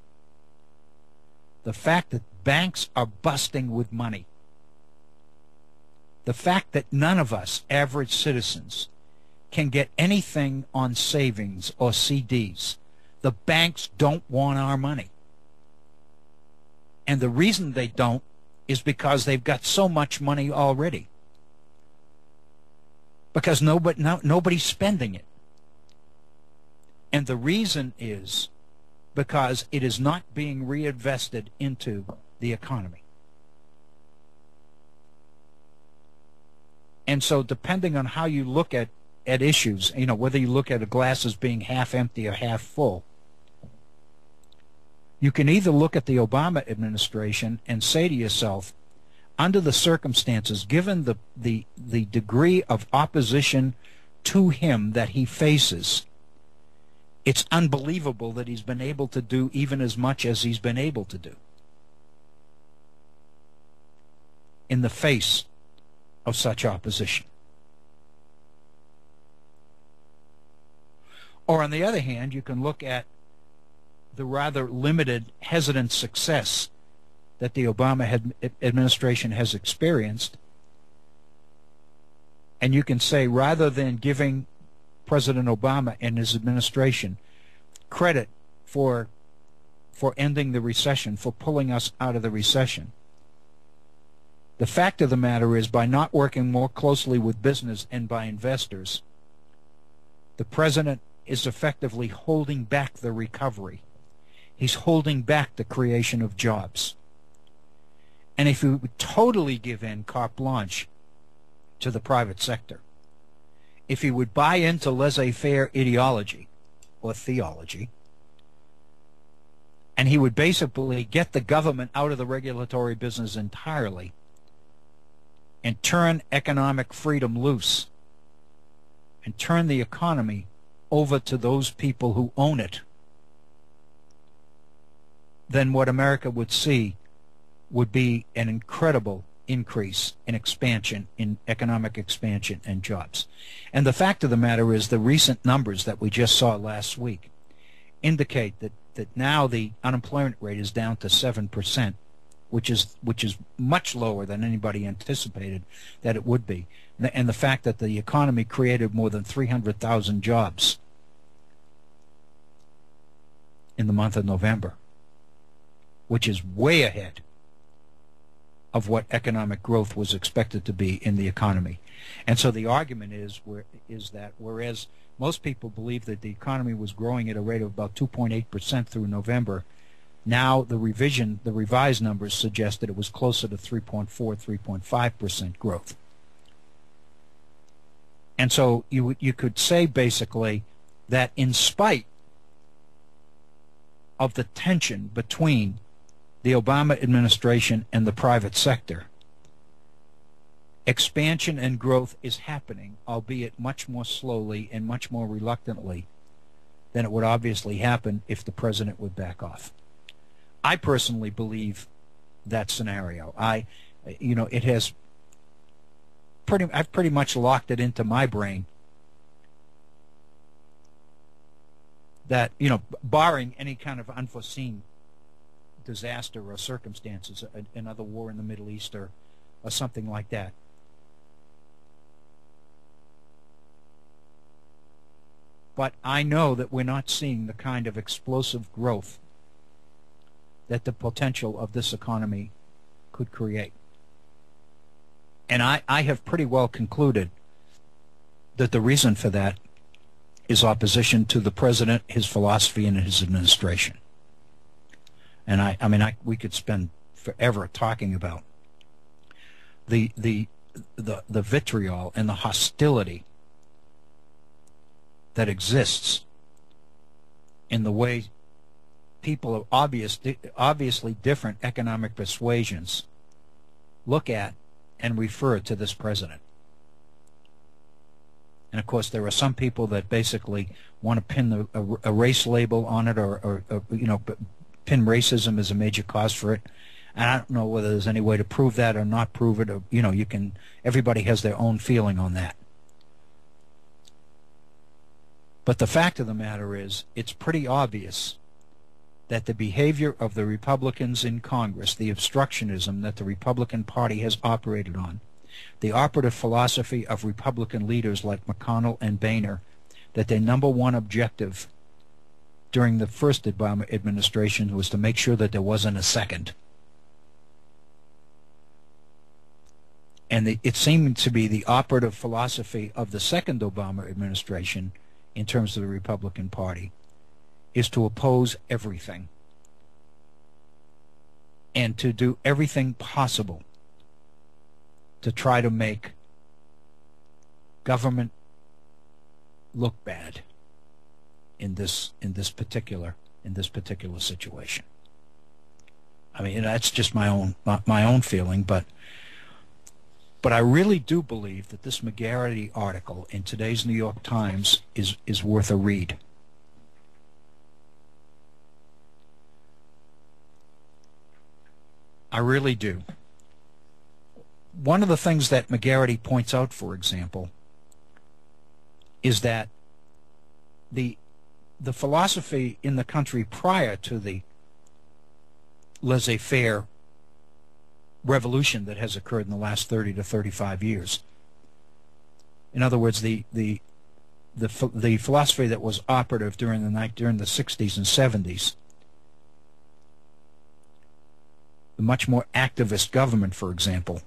the fact that banks are busting with money, the fact that none of us, average citizens, can get anything on savings or CDs. The banks don't want our money. And the reason they don't is because they've got so much money already. Because nobody's spending it. And the reason is because it is not being reinvested into the economy. And so depending on how you look at issues, you know, whether you look at a glass as being half empty or half full, you can either look at the Obama administration and say to yourself, under the circumstances, given the degree of opposition to him that he faces, it's unbelievable that he's been able to do even as much as he's been able to do in the face of such opposition. Or on the other hand, you can look at the rather limited, hesitant success that the Obama administration has experienced, and you can say, rather than giving President Obama and his administration credit for ending the recession, for pulling us out of the recession, the fact of the matter is, by not working more closely with business and by investors, the president is effectively holding back the recovery. He's holding back the creation of jobs. And if he would totally give in carte blanche to the private sector, if he would buy into laissez-faire ideology or theology, and he would basically get the government out of the regulatory business entirely and turn economic freedom loose and turn the economy over to those people who own it, then what America would see would be an incredible increase in expansion, in economic expansion and jobs. And the fact of the matter is, the recent numbers that we just saw last week indicate that now the unemployment rate is down to 7%, which is much lower than anybody anticipated that it would be. And the fact that the economy created more than 300,000 jobs in the month of November, which is way ahead of what economic growth was expected to be in the economy. And so the argument is that whereas most people believe that the economy was growing at a rate of about 2.8% through November, now the revised numbers suggest that it was closer to 3.4, 3.5% growth. And so you could say basically that in spite of the tension between the Obama administration and the private sector, expansion and growth is happening, albeit much more slowly and much more reluctantly than it would obviously happen if the president would back off. I personally believe that scenario. I've pretty much locked it into my brain that, barring any kind of unforeseen disaster or circumstances, another war in the Middle East or something like that, but I know that we're not seeing the kind of explosive growth that the potential of this economy could create. And I have pretty well concluded that the reason for that is opposition to the president, his philosophy, and his administration. And we could spend forever talking about the vitriol and the hostility that exists in the way people of obviously different economic persuasions look at and refer to this president. And of course, there are some people that basically want to pin a race label on it, or pin racism as a major cause for it. And I don't know whether there's any way to prove that or not prove it. Or, everybody has their own feeling on that. But the fact of the matter is, it's pretty obvious that the behavior of the Republicans in Congress, the obstructionism that the Republican Party has operated on, the operative philosophy of Republican leaders like McConnell and Boehner, that their number one objective during the first Obama administration was to make sure that there wasn't a second. And it seemed to be the operative philosophy of the second Obama administration in terms of the Republican Party is to oppose everything and to do everything possible to try to make government look bad in this particular situation. I mean, that's just my own feeling, but I really do believe that this McGarity article in today's New York Times is worth a read. I really do. One of the things that McGarity points out, for example, is that the philosophy in the country prior to the laissez-faire revolution that has occurred in the last 30 to 35 years. In other words, the philosophy that was operative during the 60s and 70s, the much more activist government, for example.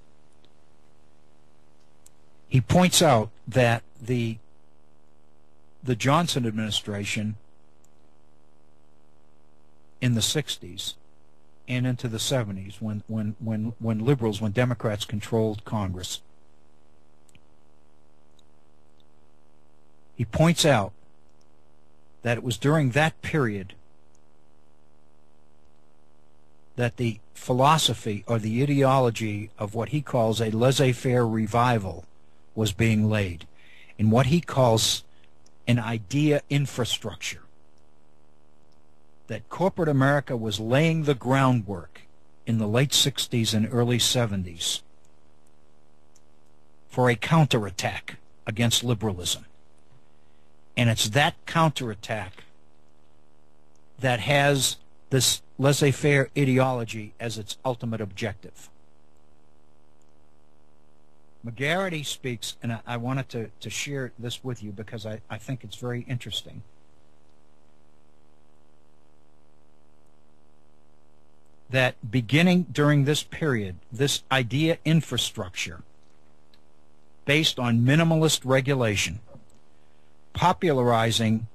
He points out that the Johnson administration in the 60s and into the 70s, when Democrats controlled Congress, he points out that it was during that period that the philosophy or the ideology of what he calls a laissez-faire revival was being laid in what he calls an idea infrastructure. That corporate America was laying the groundwork in the late 60s and early 70s for a counterattack against liberalism. And it's that counterattack that has this laissez-faire ideology as its ultimate objective. McGarity speaks, and I wanted to share this with you because I think it's very interesting. That beginning during this period, this idea infrastructure based on minimalist regulation, popularizing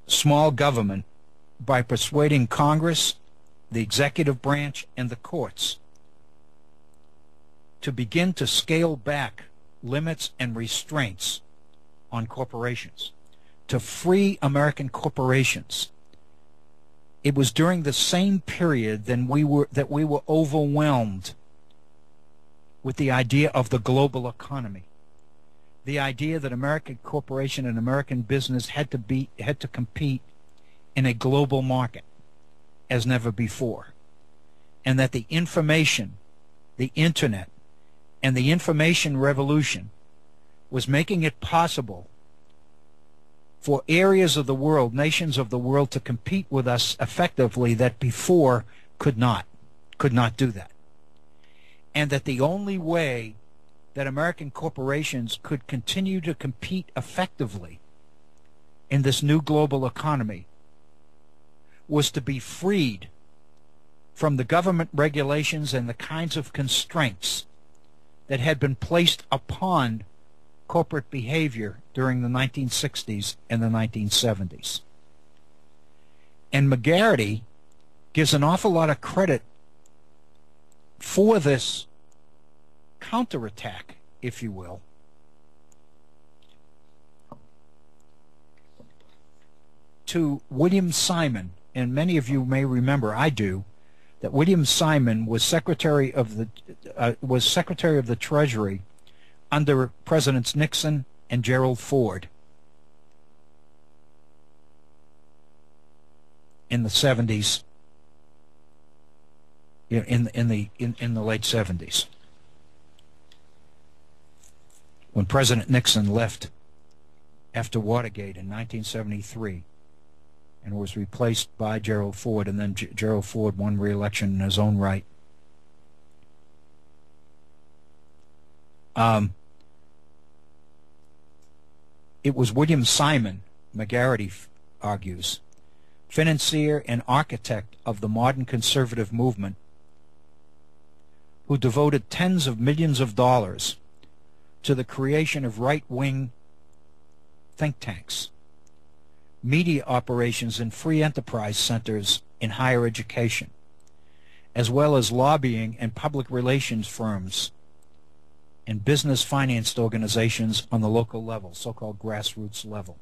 small government by persuading Congress, the executive branch, and the courts to begin to scale back limits and restraints on corporations, to free American corporations. It was during the same period that we were overwhelmed with the idea of the global economy, the idea that American corporation and American business had to compete in a global market as never before, and that the information, the internet, and the information revolution was making it possible for areas of the world, nations of the world, to compete with us effectively that before could not do that. And that the only way that American corporations could continue to compete effectively in this new global economy was to be freed from the government regulations and the kinds of constraints that had been placed upon corporate behavior during the 1960s and the 1970s. And McGarity gives an awful lot of credit for this counterattack, if you will, to William Simon. And many of you may remember, I do, that William Simon was Secretary of the Treasury under Presidents Nixon and Gerald Ford in the 70s, in the late 70s, when President Nixon left after Watergate in 1973. and was replaced by Gerald Ford, and then Gerald Ford won re-election in his own right. It was William Simon, McGarity argues, financier and architect of the modern conservative movement, who devoted tens of millions of dollars to the creation of right-wing think tanks, media operations, and free enterprise centers in higher education, as well as lobbying and public relations firms and business financed organizations on the local level, so-called grassroots level.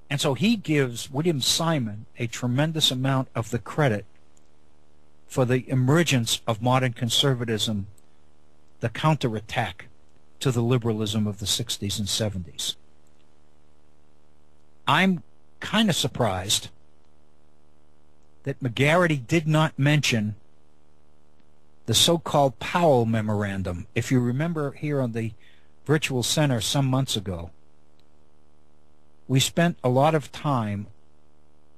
And so he gives William Simon a tremendous amount of the credit for the emergence of modern conservatism, the counterattack to the liberalism of the 60s and 70s. I'm kind of surprised that McGarity did not mention the so-called Powell Memorandum. If you remember here on the Virtual Center some months ago, we spent a lot of time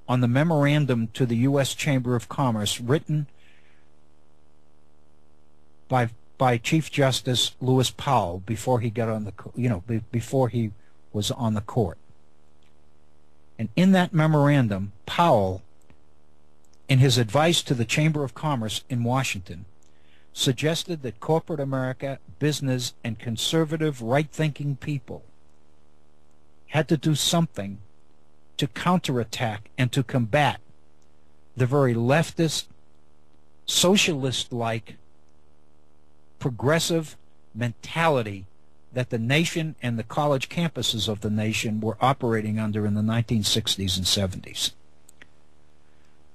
on the memorandum to the U.S. Chamber of Commerce written by Chief Justice Lewis Powell before he got on the, before he was on the court. And in that memorandum, Powell, in his advice to the Chamber of Commerce in Washington, suggested that corporate America, business, and conservative right-thinking people had to do something to counterattack and to combat the very leftist, socialist-like, progressive mentality that the nation and the college campuses of the nation were operating under in the 1960s and 70s.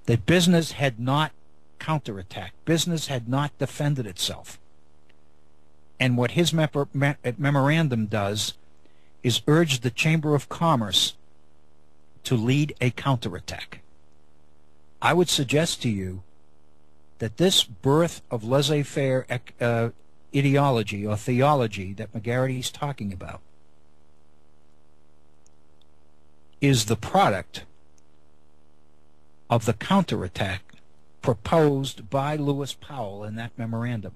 That business had not counterattacked. Business had not defended itself. And what his memorandum does is urge the Chamber of Commerce to lead a counterattack. I would suggest to you that this birth of laissez-faire ideology or theology that McGarity is talking about is the product of the counterattack proposed by Lewis Powell in that memorandum.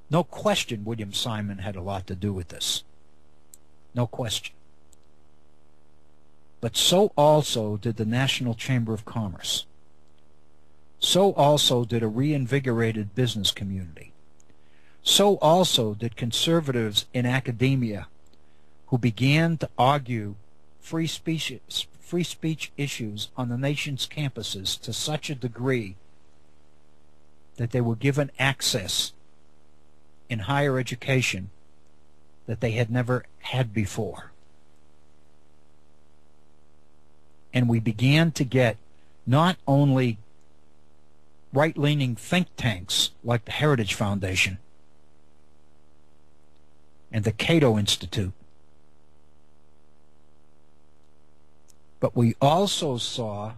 No question William Simon had a lot to do with this. No question. But so also did the National Chamber of Commerce. So also did a reinvigorated business community. So also did conservatives in academia who began to argue free speech issues on the nation's campuses to such a degree that they were given access in higher education that they had never had before. And we began to get not only right-leaning think tanks like the Heritage Foundation and the Cato Institute, but we also saw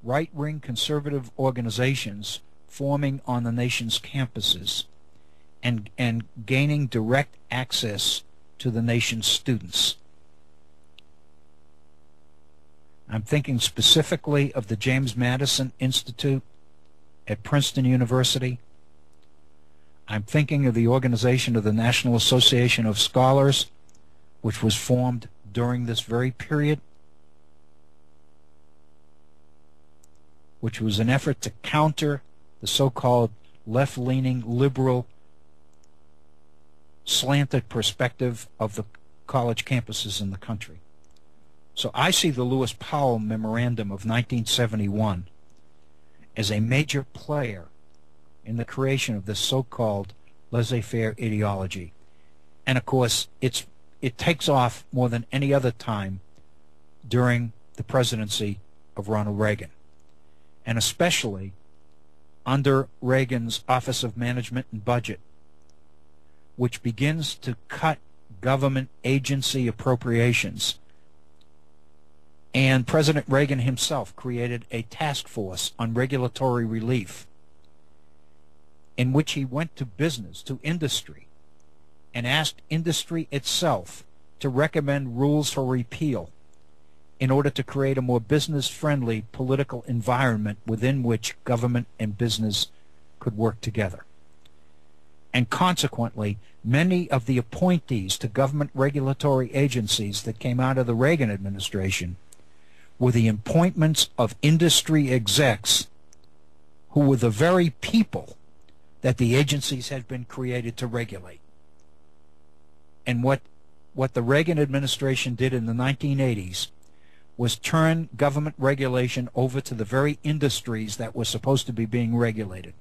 right-wing conservative organizations forming on the nation's campuses and gaining direct access to the nation's students. I'm thinking specifically of the James Madison Institute at Princeton University. I'm thinking of the organization of the National Association of Scholars, which was formed during this very period, which was an effort to counter the so-called left-leaning, liberal, slanted perspective of the college campuses in the country. So I see the Lewis Powell Memorandum of 1971 as a major player in the creation of this so-called laissez-faire ideology. And of course, it takes off more than any other time during the presidency of Ronald Reagan, and especially under Reagan's Office of Management and Budget, which begins to cut government agency appropriations. And President Reagan himself created a task force on regulatory relief in which he went to business, to industry, and asked industry itself to recommend rules for repeal in order to create a more business-friendly political environment within which government and business could work together. And consequently, many of the appointees to government regulatory agencies that came out of the Reagan administration were the appointments of industry execs who were the very people that the agencies had been created to regulate. And what the Reagan administration did in the 1980s was turn government regulation over to the very industries that were supposed to be being regulated.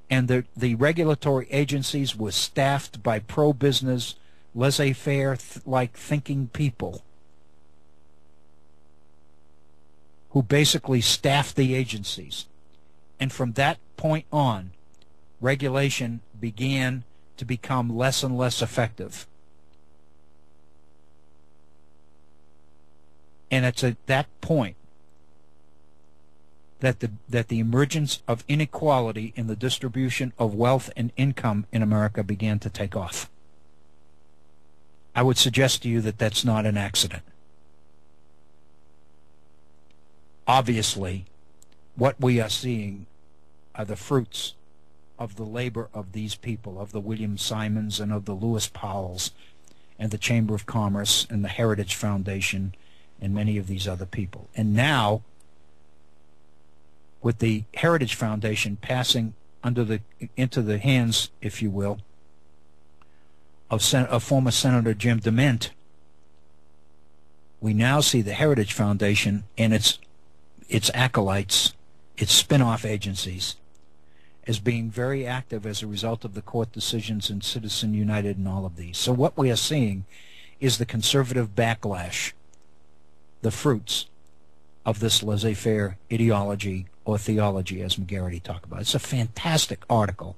And the regulatory agencies were staffed by pro-business, laissez-faire like thinking people who basically staffed the agencies. And from that point on, regulation began to become less and less effective. And it's at that point that the emergence of inequality in the distribution of wealth and income in America began to take off. I would suggest to you that that's not an accident. Obviously, what we are seeing are the fruits of the labor of these people, of the William Simons and of the Lewis Powells and the Chamber of Commerce and the Heritage Foundation and many of these other people. And now, with the Heritage Foundation passing into the hands, if you will, of former Senator Jim DeMint, we now see the Heritage Foundation and its acolytes, its spin-off agencies, as being very active as a result of the court decisions in Citizen United and all of these. So what we are seeing is the conservative backlash, the fruits of this laissez-faire ideology or theology, as McGarity talked about. It's a fantastic article.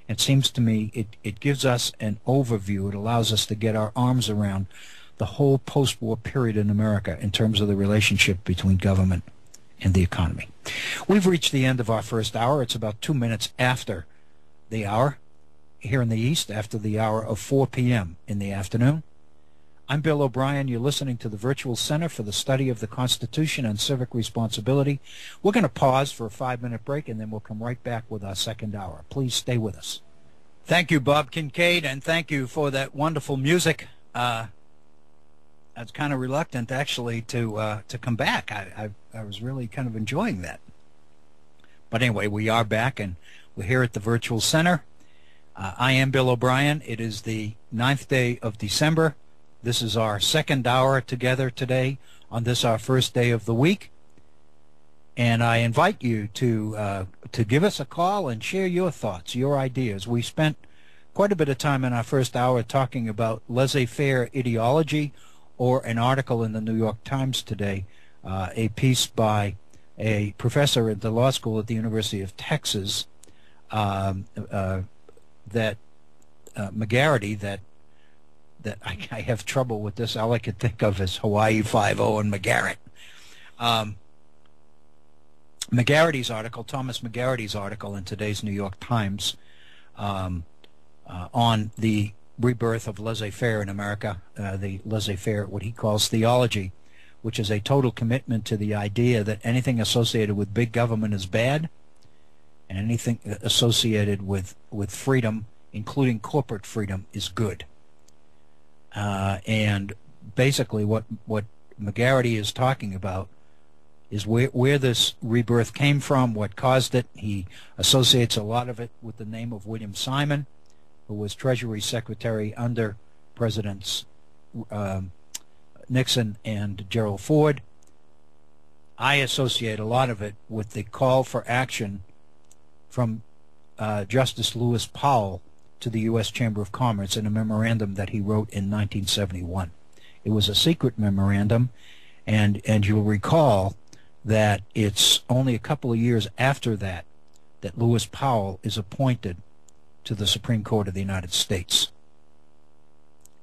It seems to me it gives us an overview. It allows us to get our arms around the whole post-war period in America in terms of the relationship between government and the economy. We've reached the end of our first hour. It's about 2 minutes after the hour here in the East, after the hour of 4 p.m. in the afternoon. I'm Bill O'Brien. You're listening to the Virtual Center for the Study of the Constitution and Civic Responsibility. We're going to pause for a 5-minute break, and then we'll come right back with our second hour. Please stay with us. Thank you, Bob Kincaid, and thank you for that wonderful music. I was kind of reluctant, actually, to come back. I was really kind of enjoying that. But anyway, we are back, and we're here at the Virtual Center. I am Bill O'Brien. It is the 9th day of December. This is our second hour together today on this, our first day of the week. And I invite you to give us a call and share your thoughts, your ideas. We spent quite a bit of time in our first hour talking about laissez-faire ideology, or an article in the New York Times today, a piece by a professor at the law school at the University of Texas, that McGarity, that I have trouble with this. All I could think of is Hawaii Five-0 and McGarrett. McGarity's article, Thomas McGarity's article in today's New York Times, on the rebirth of laissez-faire in America, the laissez-faire, what he calls theology, which is a total commitment to the idea that anything associated with big government is bad, and anything associated with freedom, including corporate freedom, is good. And basically what McGarity is talking about is where this rebirth came from, what caused it. He associates a lot of it with the name of William Simon, who was Treasury Secretary under Presidents Nixon and Gerald Ford. I associate a lot of it with the call for action from Justice Lewis Powell to the U.S. Chamber of Commerce in a memorandum that he wrote in 1971. It was a secret memorandum, and you'll recall that it's only a couple of years after that that Lewis Powell is appointed to the Supreme Court of the United States.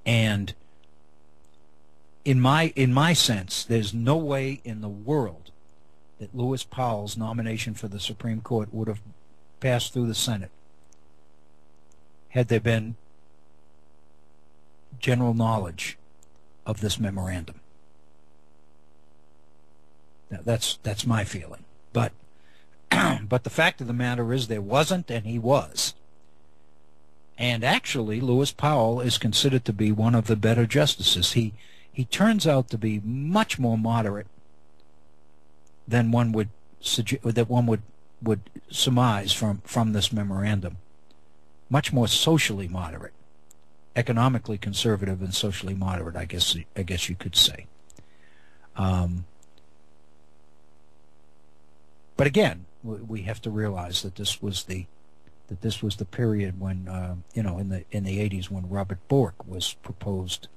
And in my sense, there's no way in the world that Lewis Powell's nomination for the Supreme Court would have passed through the Senate had there been general knowledge of this memorandum. That's my feeling. But but the fact of the matter is there wasn't, and he was. And actually, Lewis Powell is considered to be one of the better justices. He turns out to be much more moderate than one would surmise from this memorandum. Much more socially moderate, economically conservative and socially moderate, I guess you could say. But again, we have to realize that this was the period when in the 80s when Robert Bork was proposed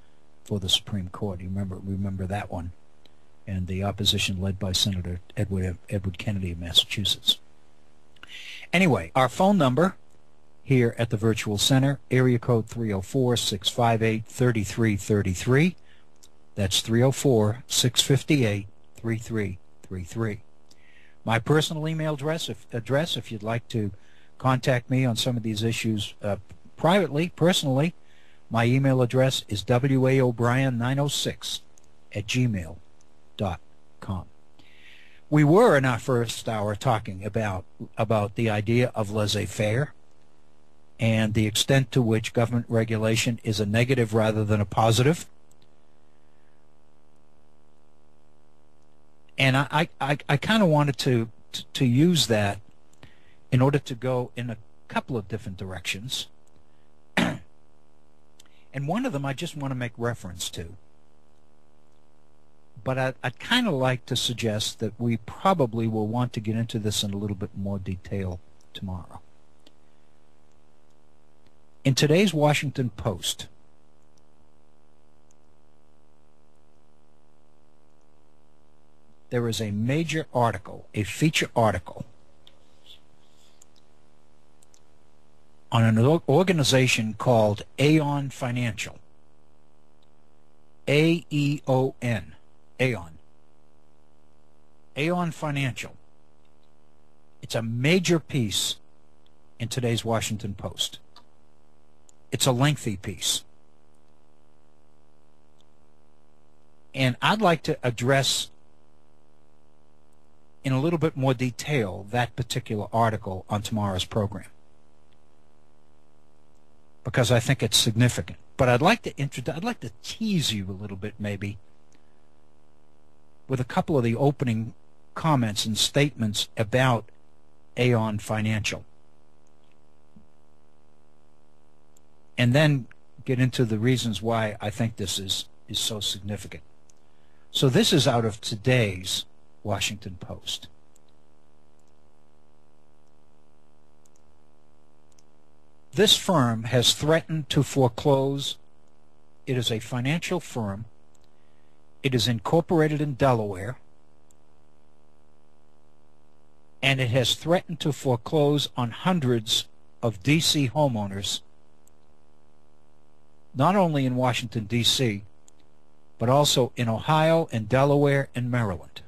for the Supreme Court. You remember that one, and the opposition led by Senator Edward Kennedy of Massachusetts. Anyway, our phone number here at the Virtual Center, area code 304-658-3333. That's 304-658-3333. My personal email address, if you'd like to contact me on some of these issues personally, my email address is waobrien906@gmail.com. We were in our first hour talking about the idea of laissez-faire and the extent to which government regulation is a negative rather than a positive. And I kind of wanted to use that in order to go in a couple of different directions. And one of them I just want to make reference to. But I'd kind of like to suggest that we probably will want to get into this in a little bit more detail tomorrow. In today's Washington Post, there is a major article, a feature article, on an organization called Aon Financial. A-E-O-N. Aon. Aon Financial. It's a major piece in today's Washington Post. It's a lengthy piece. And I'd like to address in a little bit more detail that particular article on tomorrow's program, because I think it's significant. But I'd like to tease you a little bit, maybe, with a couple of the opening comments and statements about Aon Financial, and then get into the reasons why I think this is so significant. So this is out of today's Washington Post. This firm has threatened to foreclose. It is a financial firm. It is incorporated in Delaware, and it has threatened to foreclose on hundreds of D.C. homeowners, not only in Washington, D.C., but also in Ohio and Delaware and Maryland.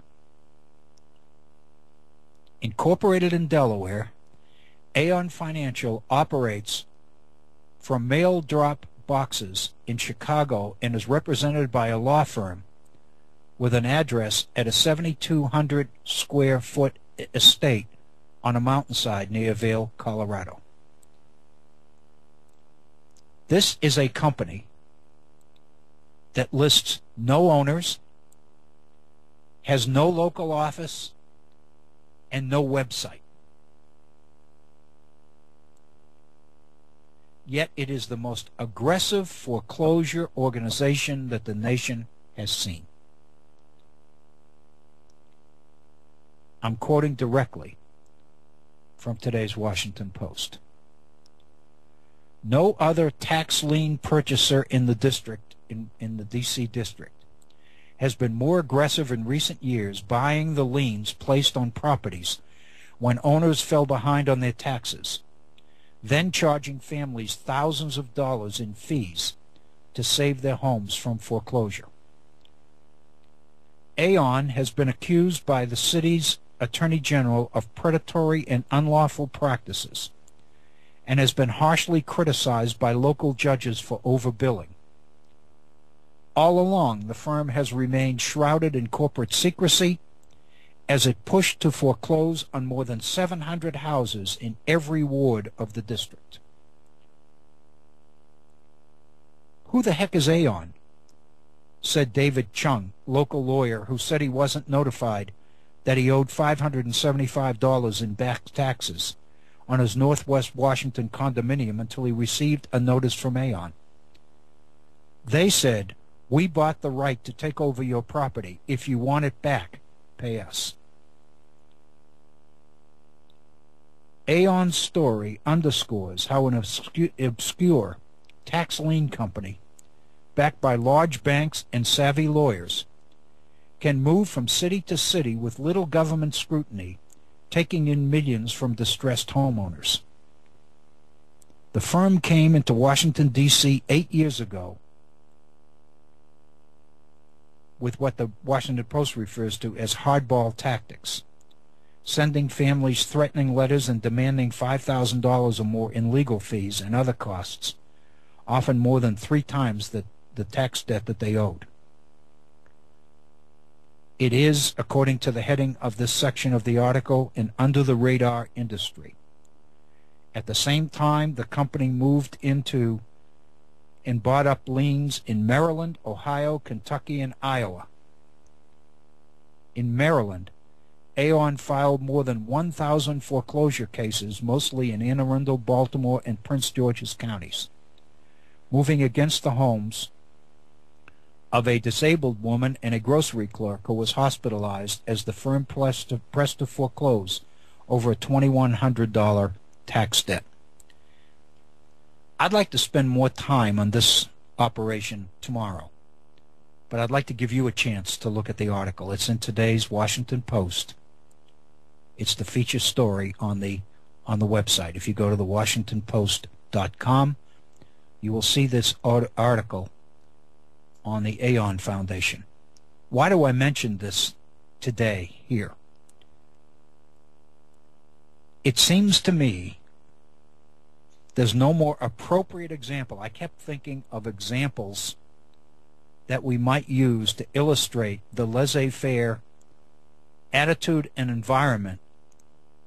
Incorporated in Delaware, Aon Financial operates from mail drop boxes in Chicago and is represented by a law firm with an address at a 7,200 square foot estate on a mountainside near Vail, Colorado. This is a company that lists no owners, has no local office, and no website. Yet it is the most aggressive foreclosure organization that the nation has seen. I'm quoting directly from today's Washington Post. No other tax lien purchaser in the district, in the D.C. district, has been more aggressive in recent years buying the liens placed on properties when owners fell behind on their taxes, then charging families thousands of dollars in fees to save their homes from foreclosure. Aon has been accused by the city's Attorney General of predatory and unlawful practices and has been harshly criticized by local judges for overbilling. All along, the firm has remained shrouded in corporate secrecy as it pushed to foreclose on more than 700 houses in every ward of the district. "Who the heck is Aon?" said David Chung, local lawyer, who said he wasn't notified that he owed $575 in back taxes on his Northwest Washington condominium until he received a notice from Aon. "They said, 'We bought the right to take over your property. If you want it back, pay us.'" Aon's story underscores how an obscure tax lien company, backed by large banks and savvy lawyers, can move from city to city with little government scrutiny, taking in millions from distressed homeowners. The firm came into Washington, D.C. 8 years ago with what the Washington Post refers to as hardball tactics, sending families threatening letters and demanding $5,000 or more in legal fees and other costs, often more than 3 times the tax debt that they owed. It is, according to the heading of this section of the article, an under-the-radar industry. At the same time, the company moved into and bought up liens in Maryland, Ohio, Kentucky, and Iowa. In Maryland, Aon filed more than 1,000 foreclosure cases, mostly in Anne Arundel, Baltimore, and Prince George's counties, moving against the homes of a disabled woman and a grocery clerk who was hospitalized as the firm pressed to foreclose over a $2,100 tax debt. I'd like to spend more time on this operation tomorrow, but I'd like to give you a chance to look at the article. It's in today's Washington Post. It's the feature story on the website. If you go to the WashingtonPost.com, you will see this article on the Aon Foundation. Why do I mention this today here? It seems to me there's no more appropriate example. I kept thinking of examples that we might use to illustrate the laissez-faire attitude and environment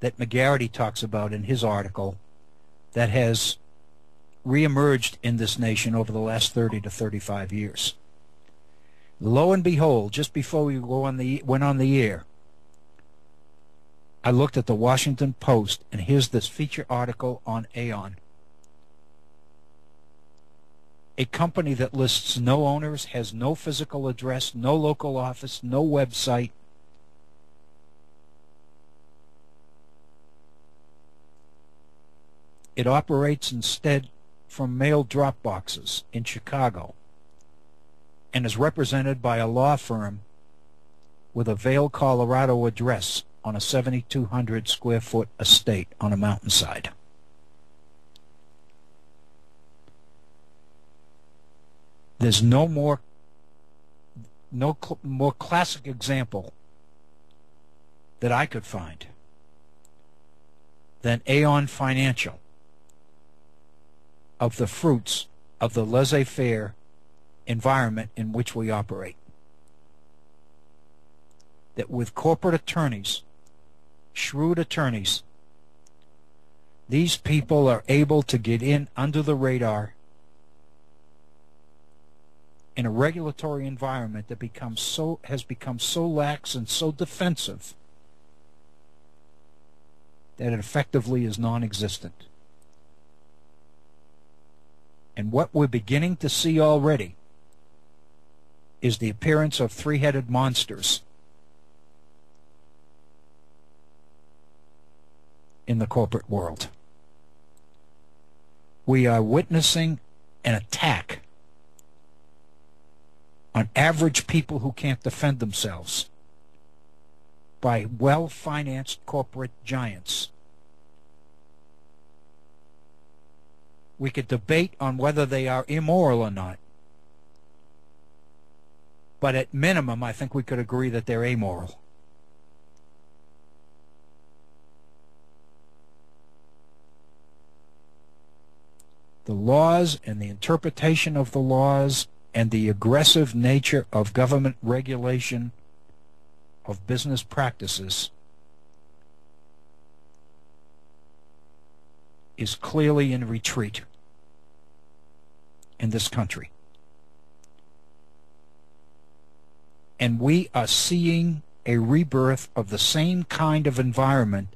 that McGarity talks about in his article that has reemerged in this nation over the last 30 to 35 years. Lo and behold, just before we went on the air, I looked at the Washington Post, and here's this feature article on Aon. A company that lists no owners, has no physical address, no local office, no website. It operates instead from mail drop boxes in Chicago and is represented by a law firm with a Vail, Colorado address on a 7,200 square foot estate on a mountainside. There's no more classic example that I could find than Aon Financial of the fruits of the laissez-faire environment in which we operate. That with corporate attorneys, shrewd attorneys, these people are able to get in under the radar in a regulatory environment that has become so lax and so defensive that it effectively is non-existent. And what we're beginning to see already is the appearance of three-headed monsters in the corporate world. We are witnessing an attack on average people who can't defend themselves by well-financed corporate giants. We could debate on whether they are immoral or not, but at minimum I think we could agree that they're amoral. The laws and the interpretation of the laws and the aggressive nature of government regulation of business practices is clearly in retreat in this country. And we are seeing a rebirth of the same kind of environment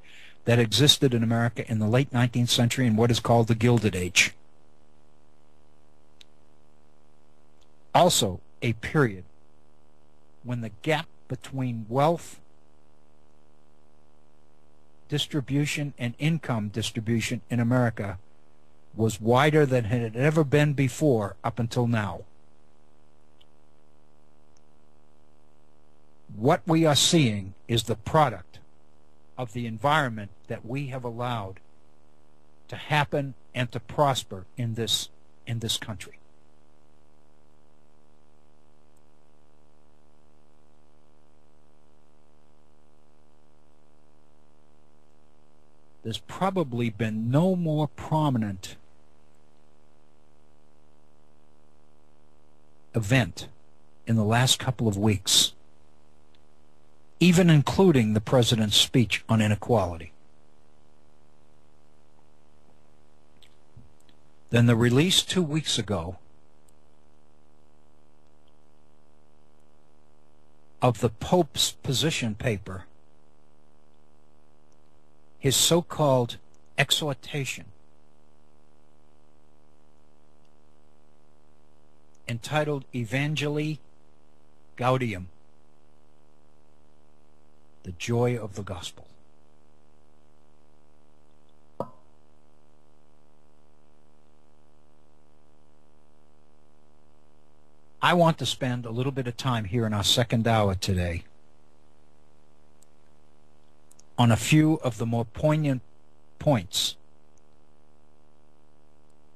that existed in America in the late 19th century in what is called the Gilded Age. Also a period when the gap between wealth distribution and income distribution in America was wider than it had ever been before up until now. What we are seeing is the product of the environment that we have allowed to happen and to prosper in this country. There's probably been no more prominent event in the last couple of weeks, even including the president's speech on inequality, than the release 2 weeks ago of the Pope's position paper, his so-called exhortation entitled Evangelii Gaudium, the joy of the gospel. I want to spend a little bit of time here in our second hour today on a few of the more poignant points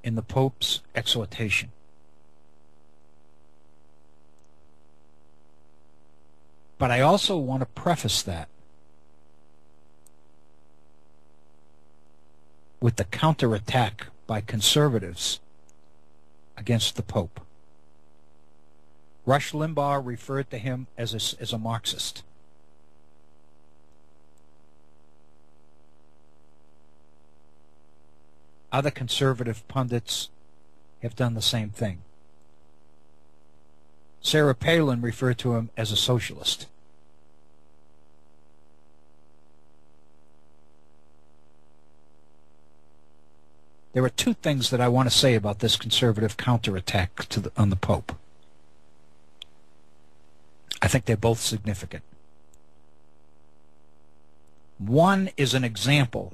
in the Pope's exhortation. But I also want to preface that with the counterattack by conservatives against the Pope. Rush Limbaugh referred to him as a Marxist. Other conservative pundits have done the same thing. Sarah Palin referred to him as a socialist. There are two things that I want to say about this conservative counterattack on the Pope. I think they're both significant. One is an example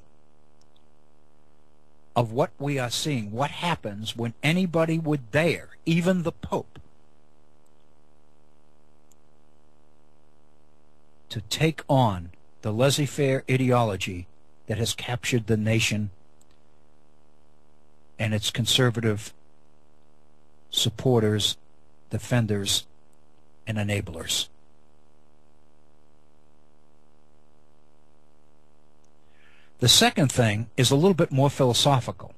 of what we are seeing, what happens when anybody would dare, even the Pope, to take on the laissez-faire ideology that has captured the nation and its conservative supporters, defenders, and enablers. The second thing is a little bit more philosophical,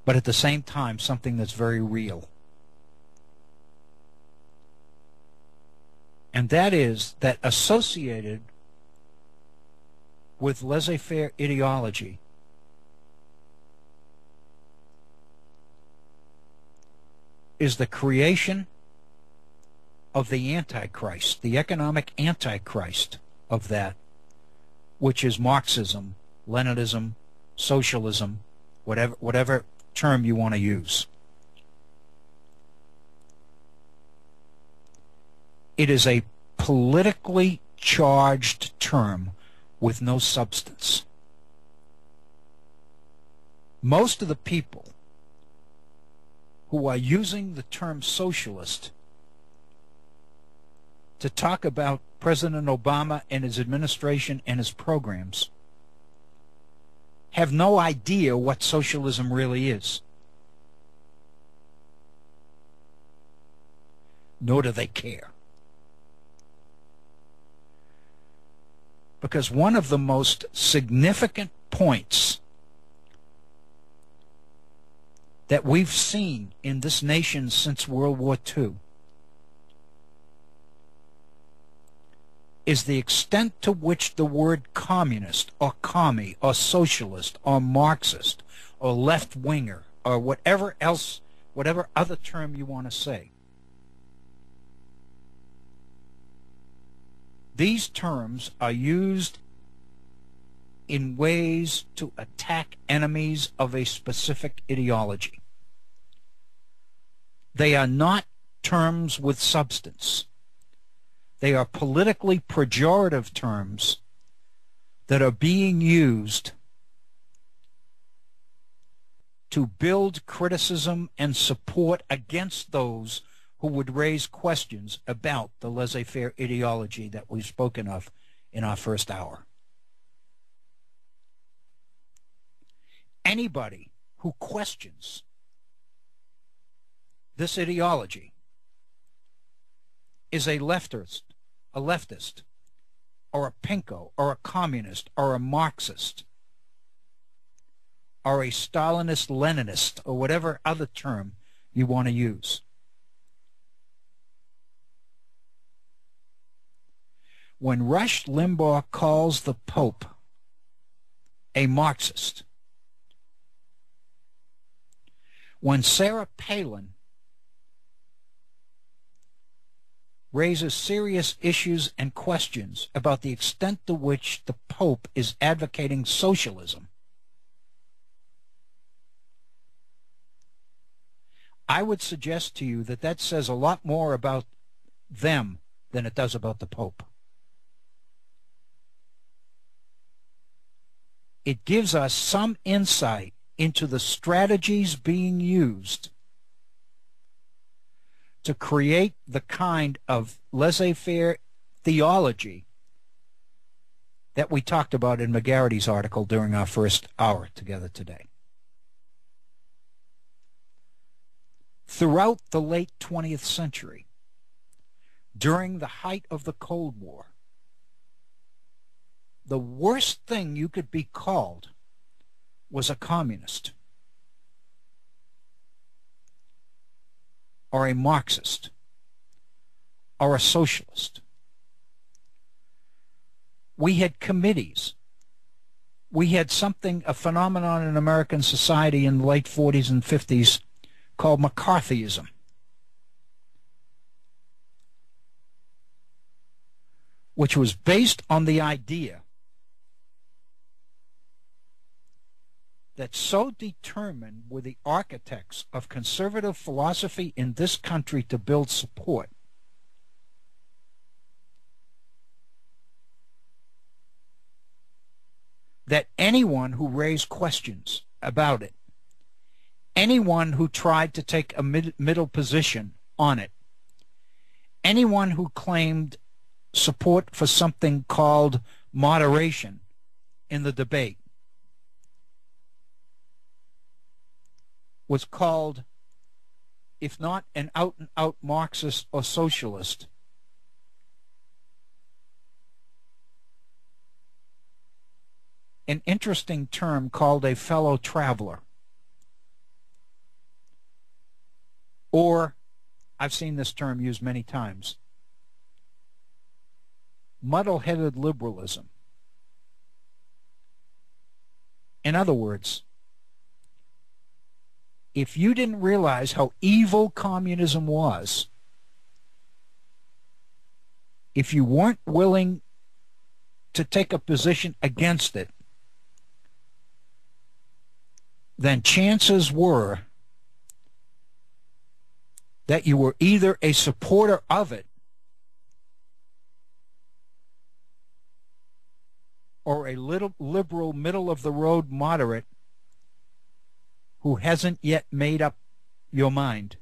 but at the same time something that's very real. And that is that associated with laissez-faire ideology is the creation of the Antichrist, the economic Antichrist of that, which is Marxism, Leninism, socialism, whatever term you want to use. It is a politically charged term with no substance. Most of the people who are using the term socialist to talk about President Obama and his administration and his programs have no idea what socialism really is. Nor do they care. Because one of the most significant points that we've seen in this nation since World War II is the extent to which the word communist or commie or socialist or Marxist or left-winger or whatever else, whatever other term you want to say. These terms are used in ways to attack enemies of a specific ideology. They are not terms with substance. They are politically pejorative terms that are being used to build criticism and support against those who would raise questions about the laissez-faire ideology that we've spoken of in our first hour. Anybody who questions this ideology is a leftist, or a pinko, or a communist, or a Marxist, or a Stalinist, Leninist, or whatever other term you want to use. When Rush Limbaugh calls the Pope a Marxist, when Sarah Palin raises serious issues and questions about the extent to which the Pope is advocating socialism, I would suggest to you that that says a lot more about them than it does about the Pope. It gives us some insight into the strategies being used to create the kind of laissez-faire theology that we talked about in McGarity's article during our first hour together today. Throughout the late 20th century, during the height of the Cold War, the worst thing you could be called was a communist or a Marxist or a socialist. We had committees. We had a phenomenon in American society in the late 40s and 50s called McCarthyism. Which was based on the idea that so determined were the architects of conservative philosophy in this country to build support that anyone who raised questions about it, anyone who tried to take a middle position on it, anyone who claimed support for something called moderation in the debate was called, if not an out-and-out Marxist or socialist, an interesting term called a fellow traveler. Or, I've seen this term used many times, muddle-headed liberalism. In other words, if you didn't realize how evil communism was, if you weren't willing to take a position against it, then chances were that you were either a supporter of it or a little liberal, middle-of-the-road moderate who hasn't yet made up your mind.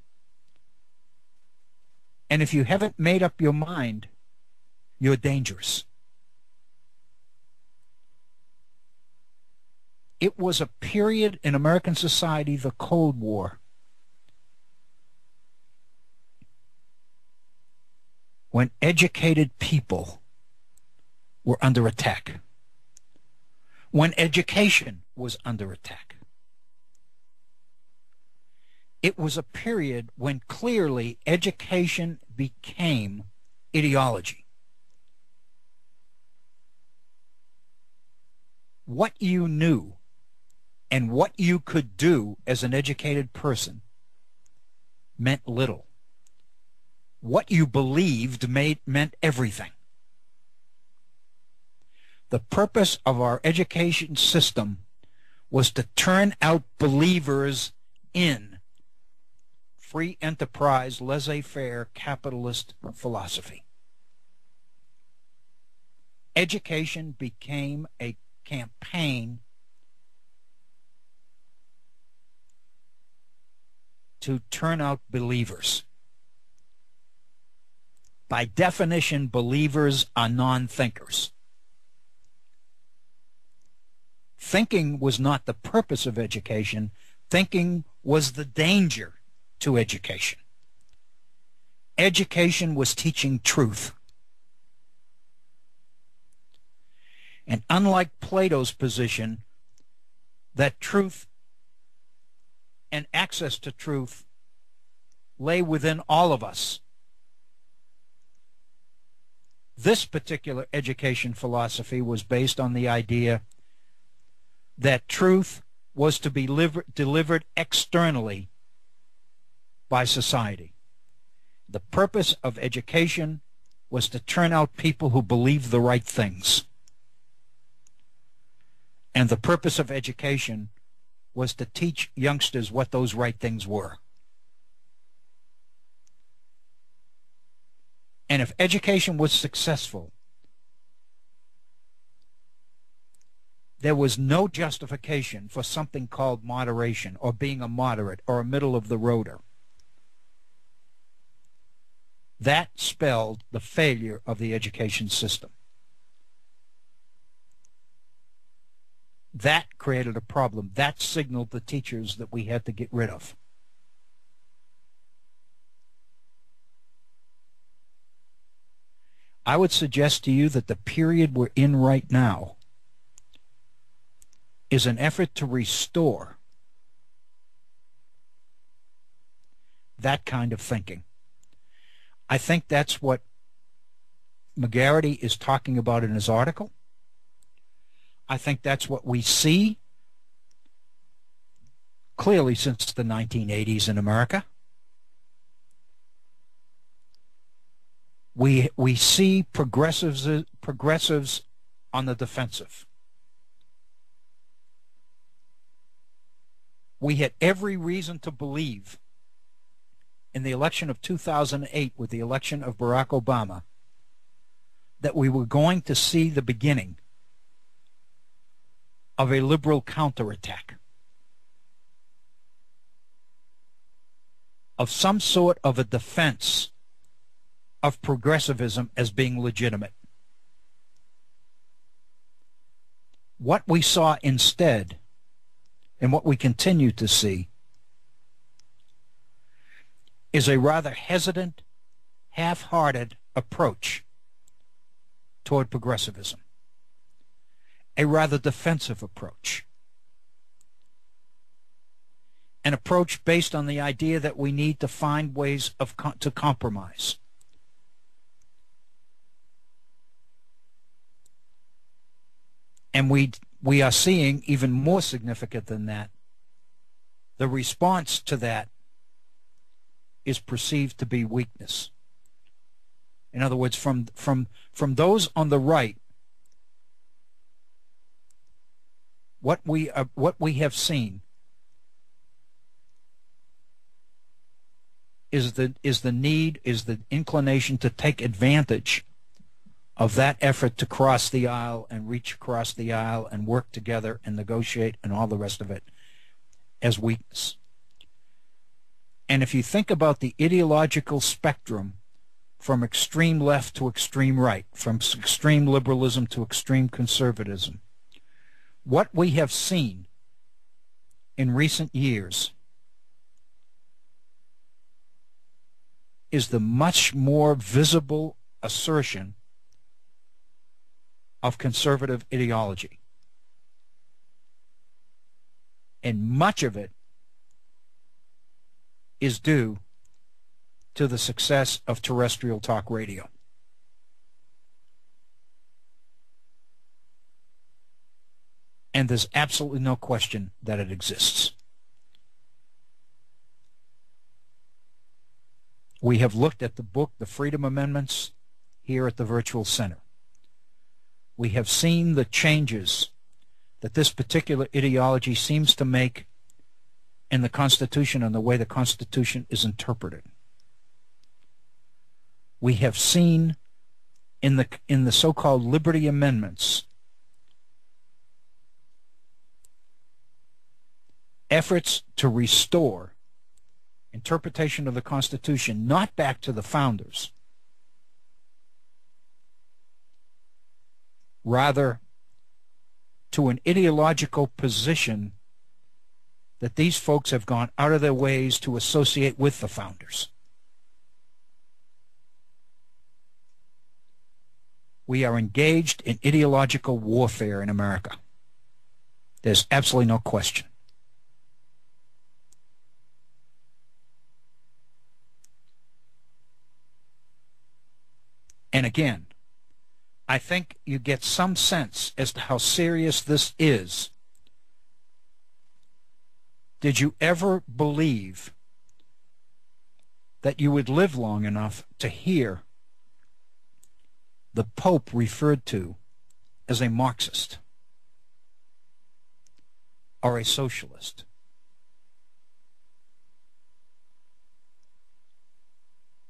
And if you haven't made up your mind, you're dangerous. It was a period in American society, the Cold War, when educated people were under attack, when education was under attack. It was a period when clearly education became ideology. what you knew and what you could do as an educated person meant little. What you believed meant everything. The purpose of our education system was to turn out believers in free enterprise, laissez-faire, capitalist philosophy. Education became a campaign to turn out believers. By definition, believers are non-thinkers. Thinking was not the purpose of education. Thinking was the danger to education. Education was teaching truth. And unlike Plato's position that truth and access to truth lay within all of us, this particular education philosophy was based on the idea that truth was to be delivered externally by society. The purpose of education was to turn out people who believed the right things. And the purpose of education was to teach youngsters what those right things were. And if education was successful, there was no justification for something called moderation or being a moderate or a middle-of-the-roader. That spelled the failure of the education system. That created a problem. That signaled the teachers that we had to get rid of. I would suggest to you that the period we're in right now is an effort to restore that kind of thinking. I think that's what McGarity is talking about in his article. I think that's what we see clearly since the 1980s in America. We see progressives on the defensive. We had every reason to believe in the election of 2008 with the election of Barack Obama that we were going to see the beginning of a liberal counterattack, of some sort of a defense of progressivism as being legitimate. What we saw instead, and what we continue to see, is a rather hesitant, half-hearted approach toward progressivism, a rather defensive approach, an approach based on the idea that we need to find ways to compromise. And we are seeing, even more significant than that, the response to that is perceived to be weakness. In other words, from those on the right, what we have seen is the inclination to take advantage of that effort to cross the aisle and reach across the aisle and work together and negotiate and all the rest of it as weakness. And if you think about the ideological spectrum from extreme left to extreme right, from extreme liberalism to extreme conservatism, what we have seen in recent years is the much more visible assertion of conservative ideology. And much of it is due to the success of terrestrial talk radio. and there's absolutely no question that it exists. We have looked at the book, The Freedom Amendments, here at the Virtual Center. We have seen the changes that this particular ideology seems to make in the Constitution and the way the Constitution is interpreted. We have seen in the so-called Liberty Amendments efforts to restore interpretation of the Constitution not back to the founders, rather to an ideological position that these folks have gone out of their ways to associate with the founders. We are engaged in ideological warfare in America. There's absolutely no question. And again, I think you get some sense as to how serious this is. Did you ever believe that you would live long enough to hear the Pope referred to as a Marxist or a socialist?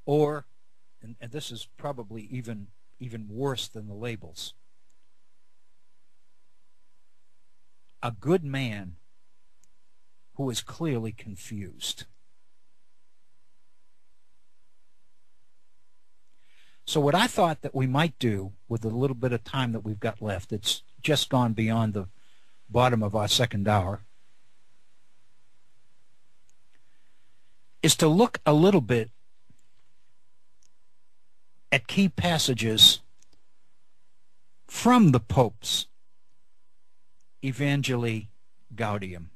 Or, and this is probably even worse than the labels, a good man who is clearly confused. So what I thought that we might do with the little bit of time that we've got left, it's just gone beyond the bottom of our second hour, is to look a little bit at key passages from the Pope's Evangelii Gaudium,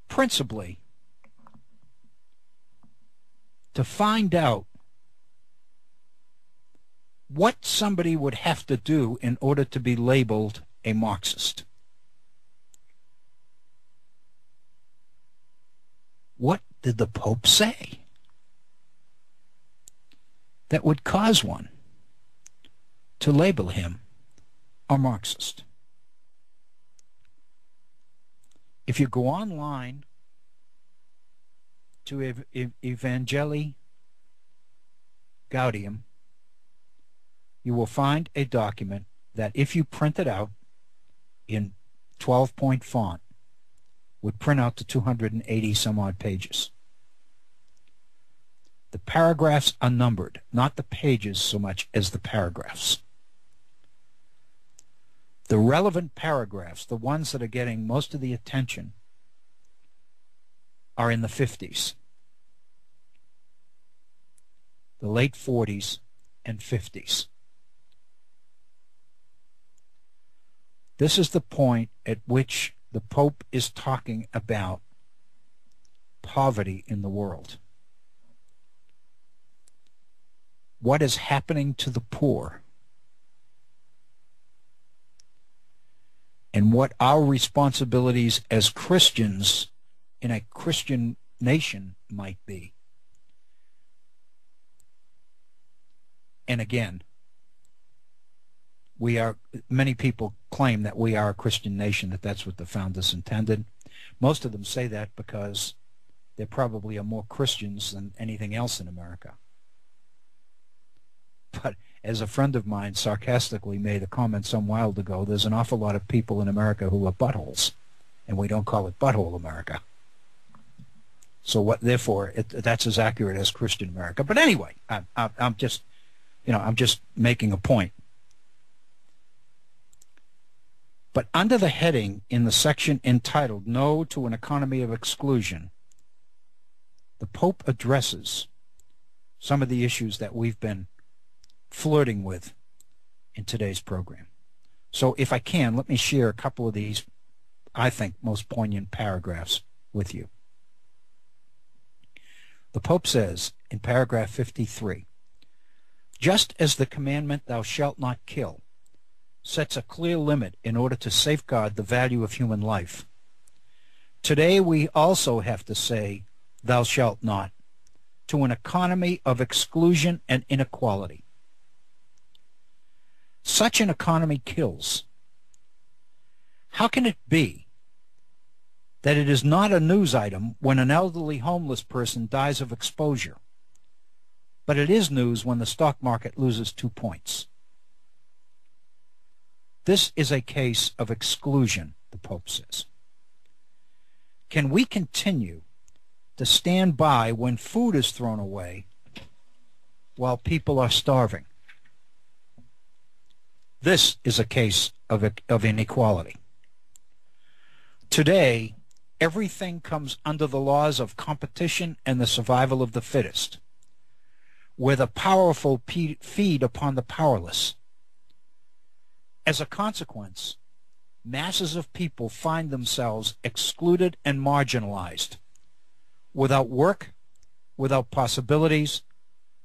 principally to find out what somebody would have to do in order to be labeled a Marxist. What did the Pope say that would cause one to label him a Marxist? If you go online to Evangelii Gaudium, you will find a document that, if you print it out in 12-point font, would print out to 280 some odd pages. The paragraphs are numbered, not the pages so much as the paragraphs. The relevant paragraphs, the ones that are getting most of the attention, are in the 50s, the late 40s and 50s. This is the point at which the Pope is talking about poverty in the world. What is happening to the poor, and what our responsibilities as Christians in a Christian nation might be. And again, many people claim that we are a Christian nation, that that's what the founders intended. Most of them say that because there probably are more Christians than anything else in America. But as a friend of mine sarcastically made a comment some while ago, there's an awful lot of people in America who are buttholes, and we don't call it Butthole America. So therefore, that's as accurate as Christian America. But anyway, I'm just making a point. But under the heading in the section entitled "No to an Economy of Exclusion," the Pope addresses some of the issues that we've been flirting with in today's program. So if I can, let me share a couple of these, I think, most poignant paragraphs with you. The Pope says in paragraph 53, "Just as the commandment, 'Thou shalt not kill,' sets a clear limit in order to safeguard the value of human life. Today we also have to say, "Thou shalt not," to an economy of exclusion and inequality. Such an economy kills. How can it be that it is not a news item when an elderly homeless person dies of exposure, but it is news when the stock market loses 2 points? This is a case of exclusion, the Pope says. Can we continue to stand by when food is thrown away while people are starving? This is a case of inequality. Today, everything comes under the laws of competition and the survival of the fittest, where the powerful feed upon the powerless. As a consequence, masses of people find themselves excluded and marginalized, without work, without possibilities,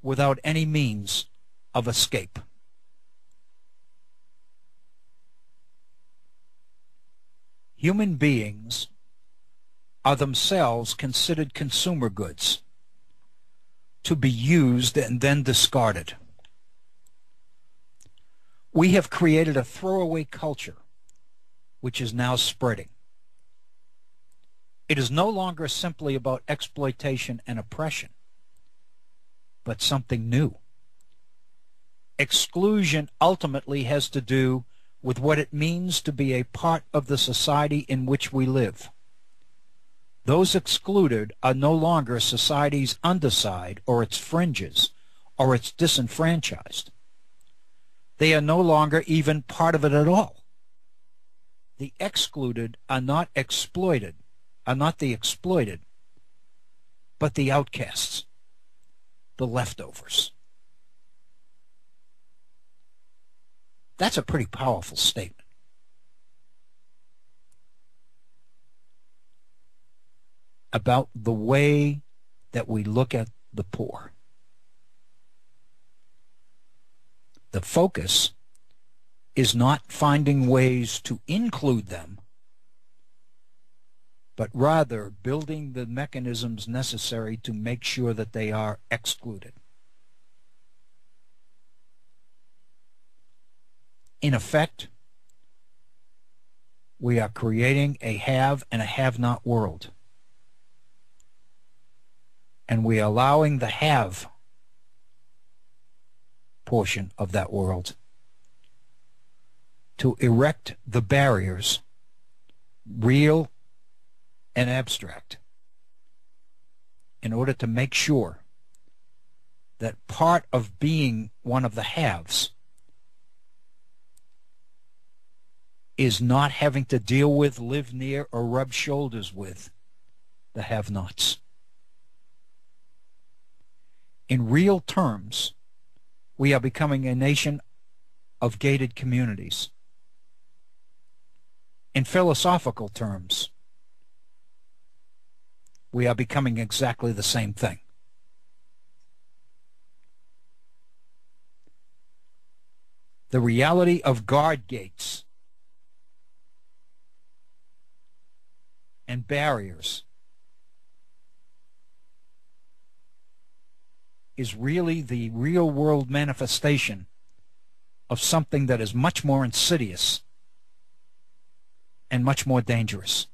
without any means of escape. Human beings are themselves considered consumer goods to be used and then discarded. We have created a throwaway culture which is now spreading. It is no longer simply about exploitation and oppression, but something new. Exclusion ultimately has to do with what it means to be a part of the society in which we live. Those excluded are no longer society's underside or its fringes or its disenfranchised. They are no longer even part of it at all. The excluded are not the exploited, but the outcasts, the leftovers. That's a pretty powerful statement. About the way that we look at the poor. The focus is not finding ways to include them, but rather building the mechanisms necessary to make sure that they are excluded. In effect, we are creating a have and a have-not world. And we are allowing the have portion of that world to erect the barriers, real and abstract, in order to make sure that part of being one of the haves is not having to deal with, live near, or rub shoulders with the have-nots. In real terms, we are becoming a nation of gated communities. In philosophical terms, we are becoming exactly the same thing. The reality of guard gates and barriers is really the real-world manifestation of something that is much more insidious and much more dangerous.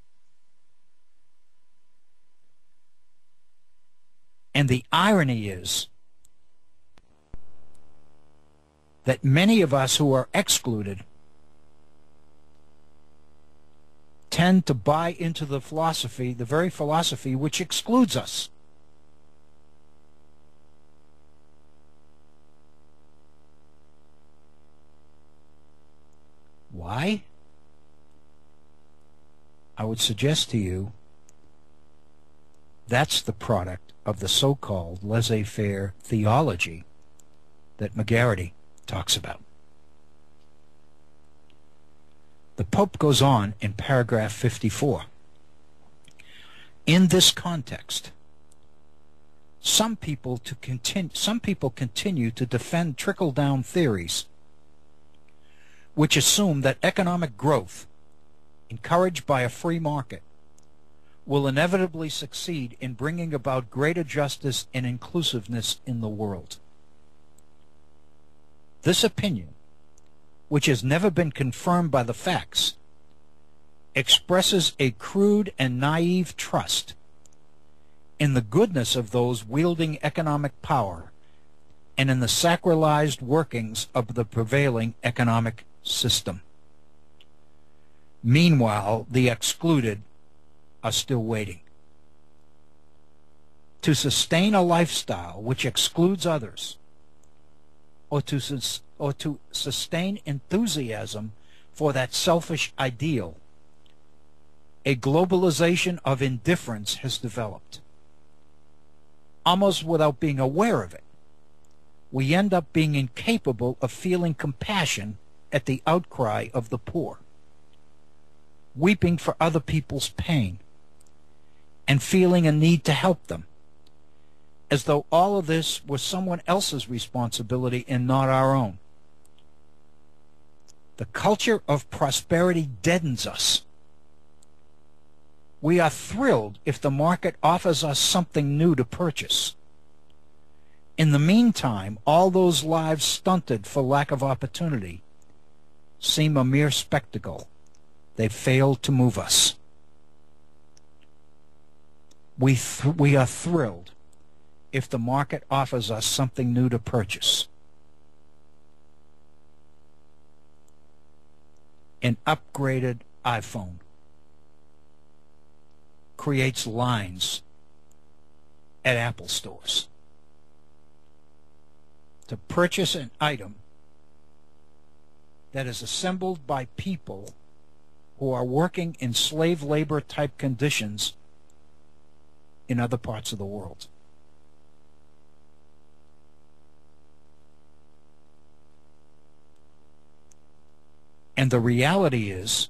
And the irony is that many of us who are excluded tend to buy into the philosophy, the very philosophy which excludes us. Why? I would suggest to you that's the product of the so-called laissez-faire theology that McGarity talks about. The Pope goes on in paragraph 54. In this context, some people continue to defend trickle-down theories which assume that economic growth, encouraged by a free market, will inevitably succeed in bringing about greater justice and inclusiveness in the world. This opinion, which has never been confirmed by the facts, expresses a crude and naive trust in the goodness of those wielding economic power and in the sacralized workings of the prevailing economic system. Meanwhile, the excluded are still waiting. To sustain a lifestyle which excludes others, or to sustain enthusiasm for that selfish ideal, a globalization of indifference has developed. Almost without being aware of it, we end up being incapable of feeling compassion at the outcry of the poor, weeping for other people's pain, and feeling a need to help them, as though all of this was someone else's responsibility and not our own. The culture of prosperity deadens us. We are thrilled if the market offers us something new to purchase. In the meantime, all those lives stunted for lack of opportunity seem a mere spectacle. They fail to move us. We are thrilled if the market offers us something new to purchase. An upgraded iPhone creates lines at Apple stores to purchase an item that is assembled by people who are working in slave labor type conditions in other parts of the world. And the reality is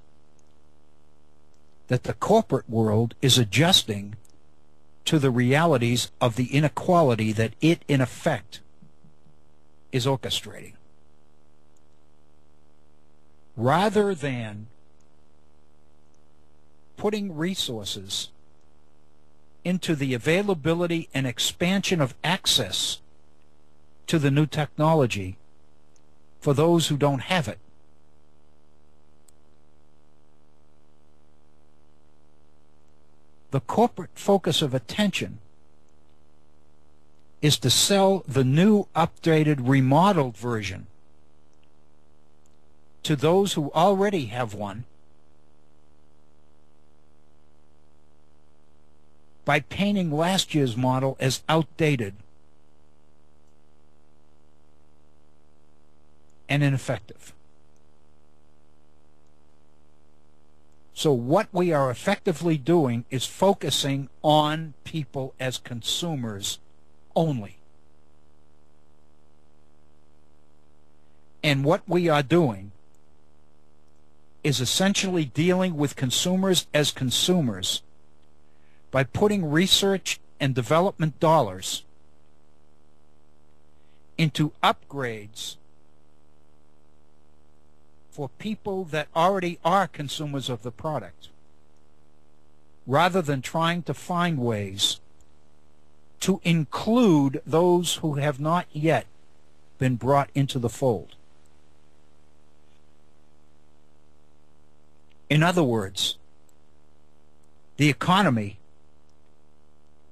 that the corporate world is adjusting to the realities of the inequality that it, in effect, is orchestrating. Rather than putting resources into the availability and expansion of access to the new technology for those who don't have it, the corporate focus of attention is to sell the new, updated, remodeled version to those who already have one by painting last year's model as outdated and ineffective. So what we are effectively doing is focusing on people as consumers only. And what we are doing is essentially dealing with consumers as consumers by putting research and development dollars into upgrades for people that already are consumers of the product, rather than trying to find ways to include those who have not yet been brought into the fold. In other words, the economy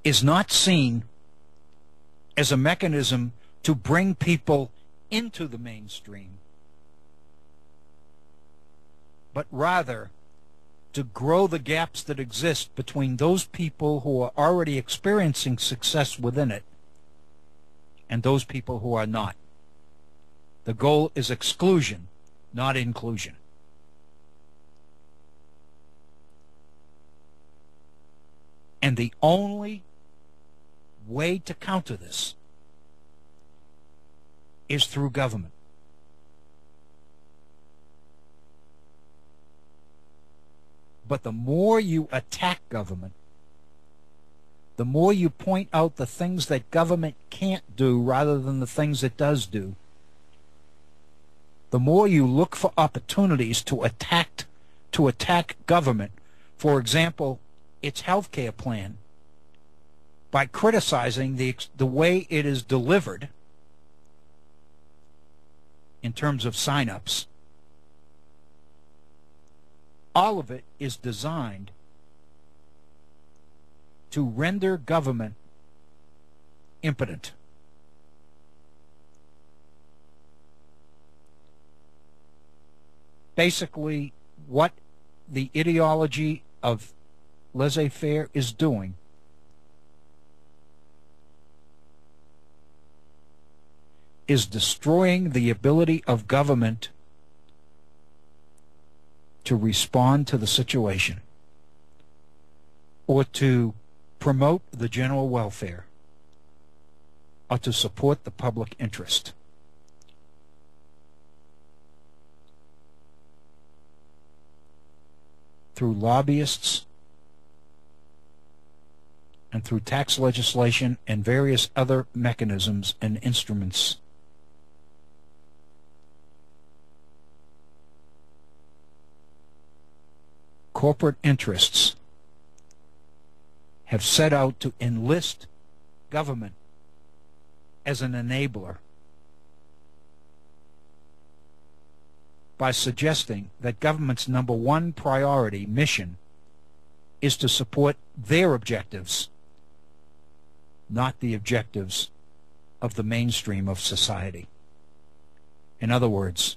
is not seen as a mechanism to bring people into the mainstream, but rather to grow the gaps that exist between those people who are already experiencing success within it and those people who are not. The goal is exclusion, not inclusion. And the only way to counter this is through government. But the more you attack government, the more you point out the things that government can't do rather than the things it does do, the more you look for opportunities to attack government, for example, its health care plan, by criticizing the way it is delivered in terms of sign-ups. All of it is designed to render government impotent. Basically, what the ideology of laissez-faire is doing is destroying the ability of government to respond to the situation or to promote the general welfare or to support the public interest. Through lobbyists and through tax legislation and various other mechanisms and instruments, corporate interests have set out to enlist government as an enabler by suggesting that government's number one priority mission is to support their objectives, not the objectives of the mainstream of society. In other words,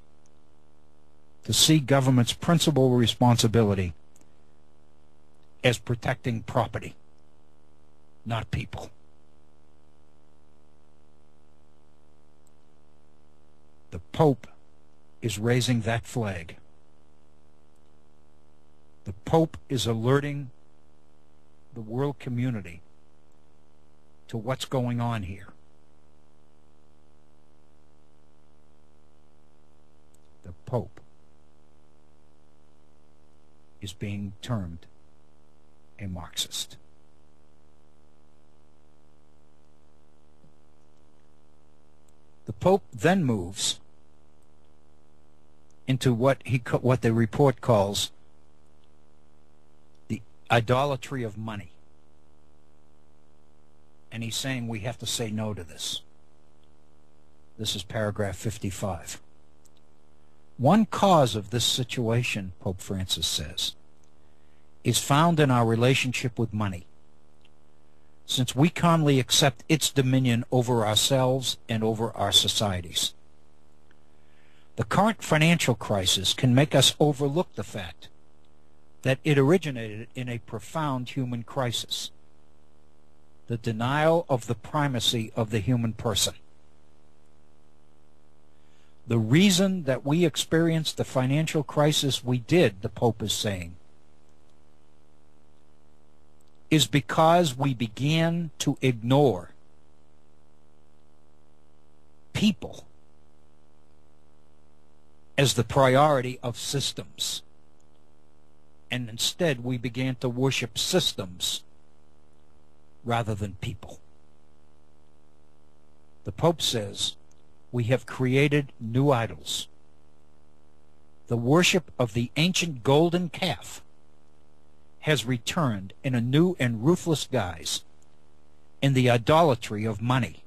to see government's principal responsibility as protecting property, not people. The Pope is raising that flag. The Pope is alerting the world community to what's going on here. The Pope is being termed a Marxist. The Pope then moves into what the report calls the idolatry of money. And he's saying we have to say no to this. This is paragraph 55. One cause of this situation, Pope Francis says, is found in our relationship with money, since we calmly accept its dominion over ourselves and over our societies. The current financial crisis can make us overlook the fact that it originated in a profound human crisis, the denial of the primacy of the human person. The reason that we experienced the financial crisis we did, the Pope is saying, is because we began to ignore people as the priority of systems, and instead we began to worship systems rather than people. The Pope says we have created new idols. The worship of the ancient golden calf has returned in a new and ruthless guise in the idolatry of money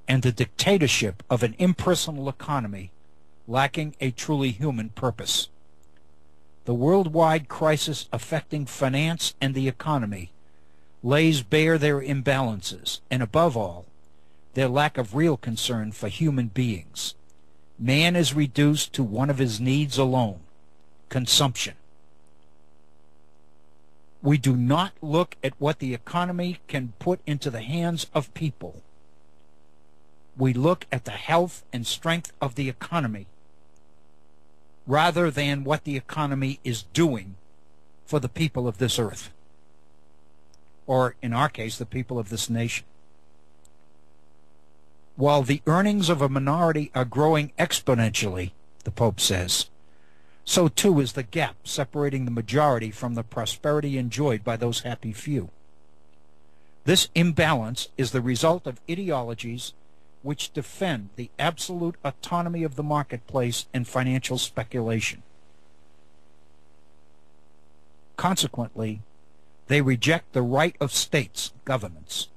and the dictatorship of an impersonal economy lacking a truly human purpose. The worldwide crisis affecting finance and the economy lays bare their imbalances and, above all, their lack of real concern for human beings. Man is reduced to one of his needs alone: consumption. We do not look at what the economy can put into the hands of people. We look at the health and strength of the economy rather than what the economy is doing for the people of this earth, or in our case, the people of this nation. While the earnings of a minority are growing exponentially, the Pope says, so too is the gap separating the majority from the prosperity enjoyed by those happy few. This imbalance is the result of ideologies which defend the absolute autonomy of the marketplace and financial speculation. Consequently, they reject the right of states, governments,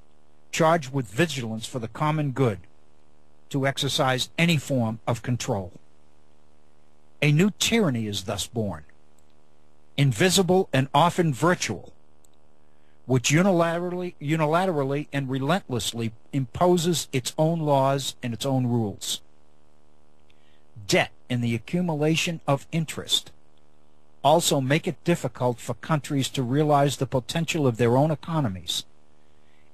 charged with vigilance for the common good, to exercise any form of control. A new tyranny is thus born, invisible and often virtual, which unilaterally and relentlessly imposes its own laws and its own rules. Debt and the accumulation of interest also make it difficult for countries to realize the potential of their own economies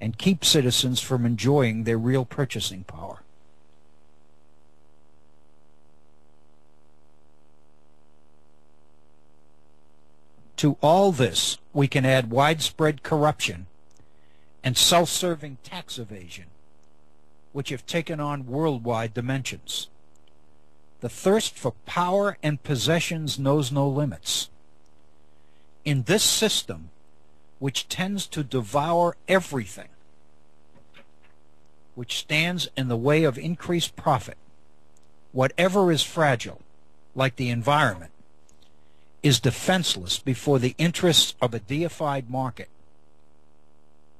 and keep citizens from enjoying their real purchasing power. To all this, we can add widespread corruption and self-serving tax evasion, which have taken on worldwide dimensions. The thirst for power and possessions knows no limits. In this system, which tends to devour everything, which stands in the way of increased profit, whatever is fragile, like the environment, is defenseless before the interests of a deified market,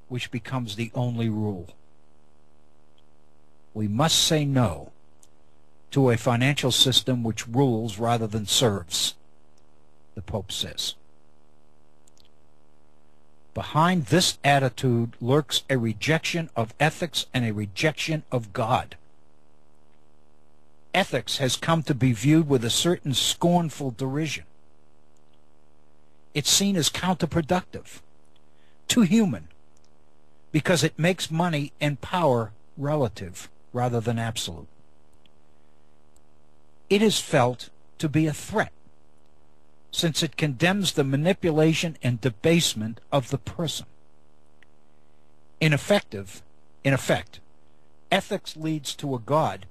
which becomes the only rule. We must say no to a financial system which rules rather than serves, the Pope says. Behind this attitude lurks a rejection of ethics and a rejection of God. Ethics has come to be viewed with a certain scornful derision. It's seen as counterproductive, too human, because it makes money and power relative rather than absolute. It is felt to be a threat, since it condemns the manipulation and debasement of the person. In effect, ethics leads to a God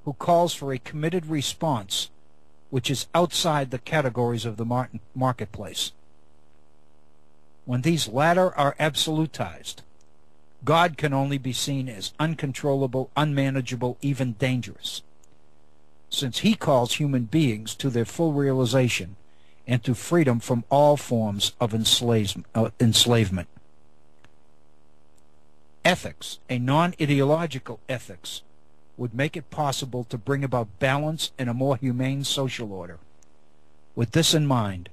who calls for a committed response which is outside the categories of the marketplace. When these latter are absolutized, God can only be seen as uncontrollable, unmanageable, even dangerous, since he calls human beings to their full realization and to freedom from all forms of enslavement. Ethics, a non-ideological ethics, would make it possible to bring about balance and a more humane social order. With this in mind,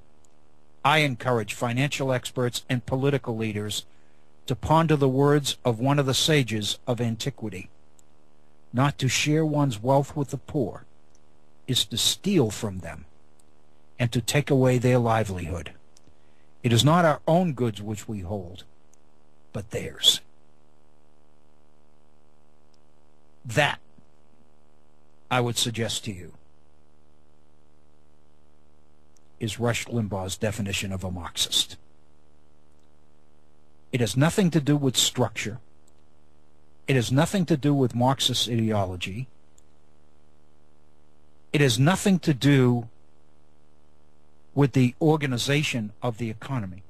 I encourage financial experts and political leaders to ponder the words of one of the sages of antiquity. Not to share one's wealth with the poor is to steal from them and to take away their livelihood. It is not our own goods which we hold, but theirs. That, I would suggest to you, is Rush Limbaugh's definition of a Marxist. It has nothing to do with structure. It has nothing to do with Marxist ideology. It has nothing to do with the organization of the economy.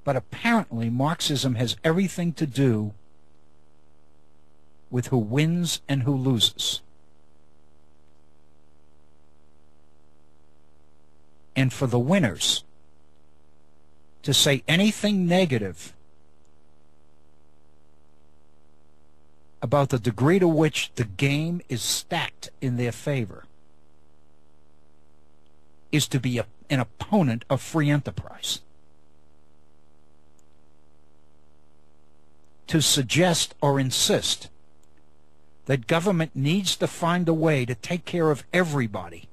But apparently Marxism has everything to do with who wins and who loses. And for the winners to say anything negative about the degree to which the game is stacked in their favor is to be an opponent of free enterprise. To suggest or insist that government needs to find a way to take care of everybody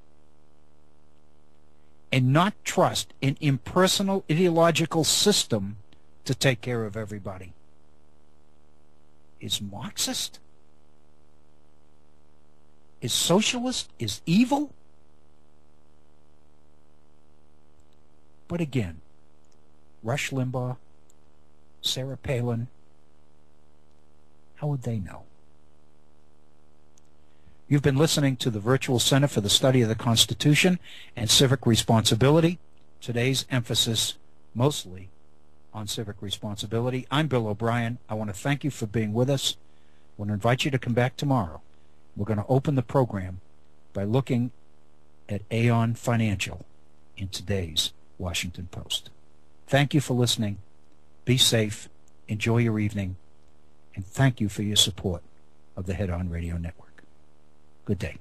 and not trust an impersonal ideological system to take care of everybody is Marxist? Is socialist? Is evil? But again, Rush Limbaugh, Sarah Palin, how would they know? You've been listening to the Virtual Center for the Study of the Constitution and Civic Responsibility. Today's emphasis mostly on civic responsibility. I'm Bill O'Brien. I want to thank you for being with us. I want to invite you to come back tomorrow. We're going to open the program by looking at Aon Financial in today's Washington Post. Thank you for listening. Be safe. Enjoy your evening. And thank you for your support of the Head On Radio Network. Good day.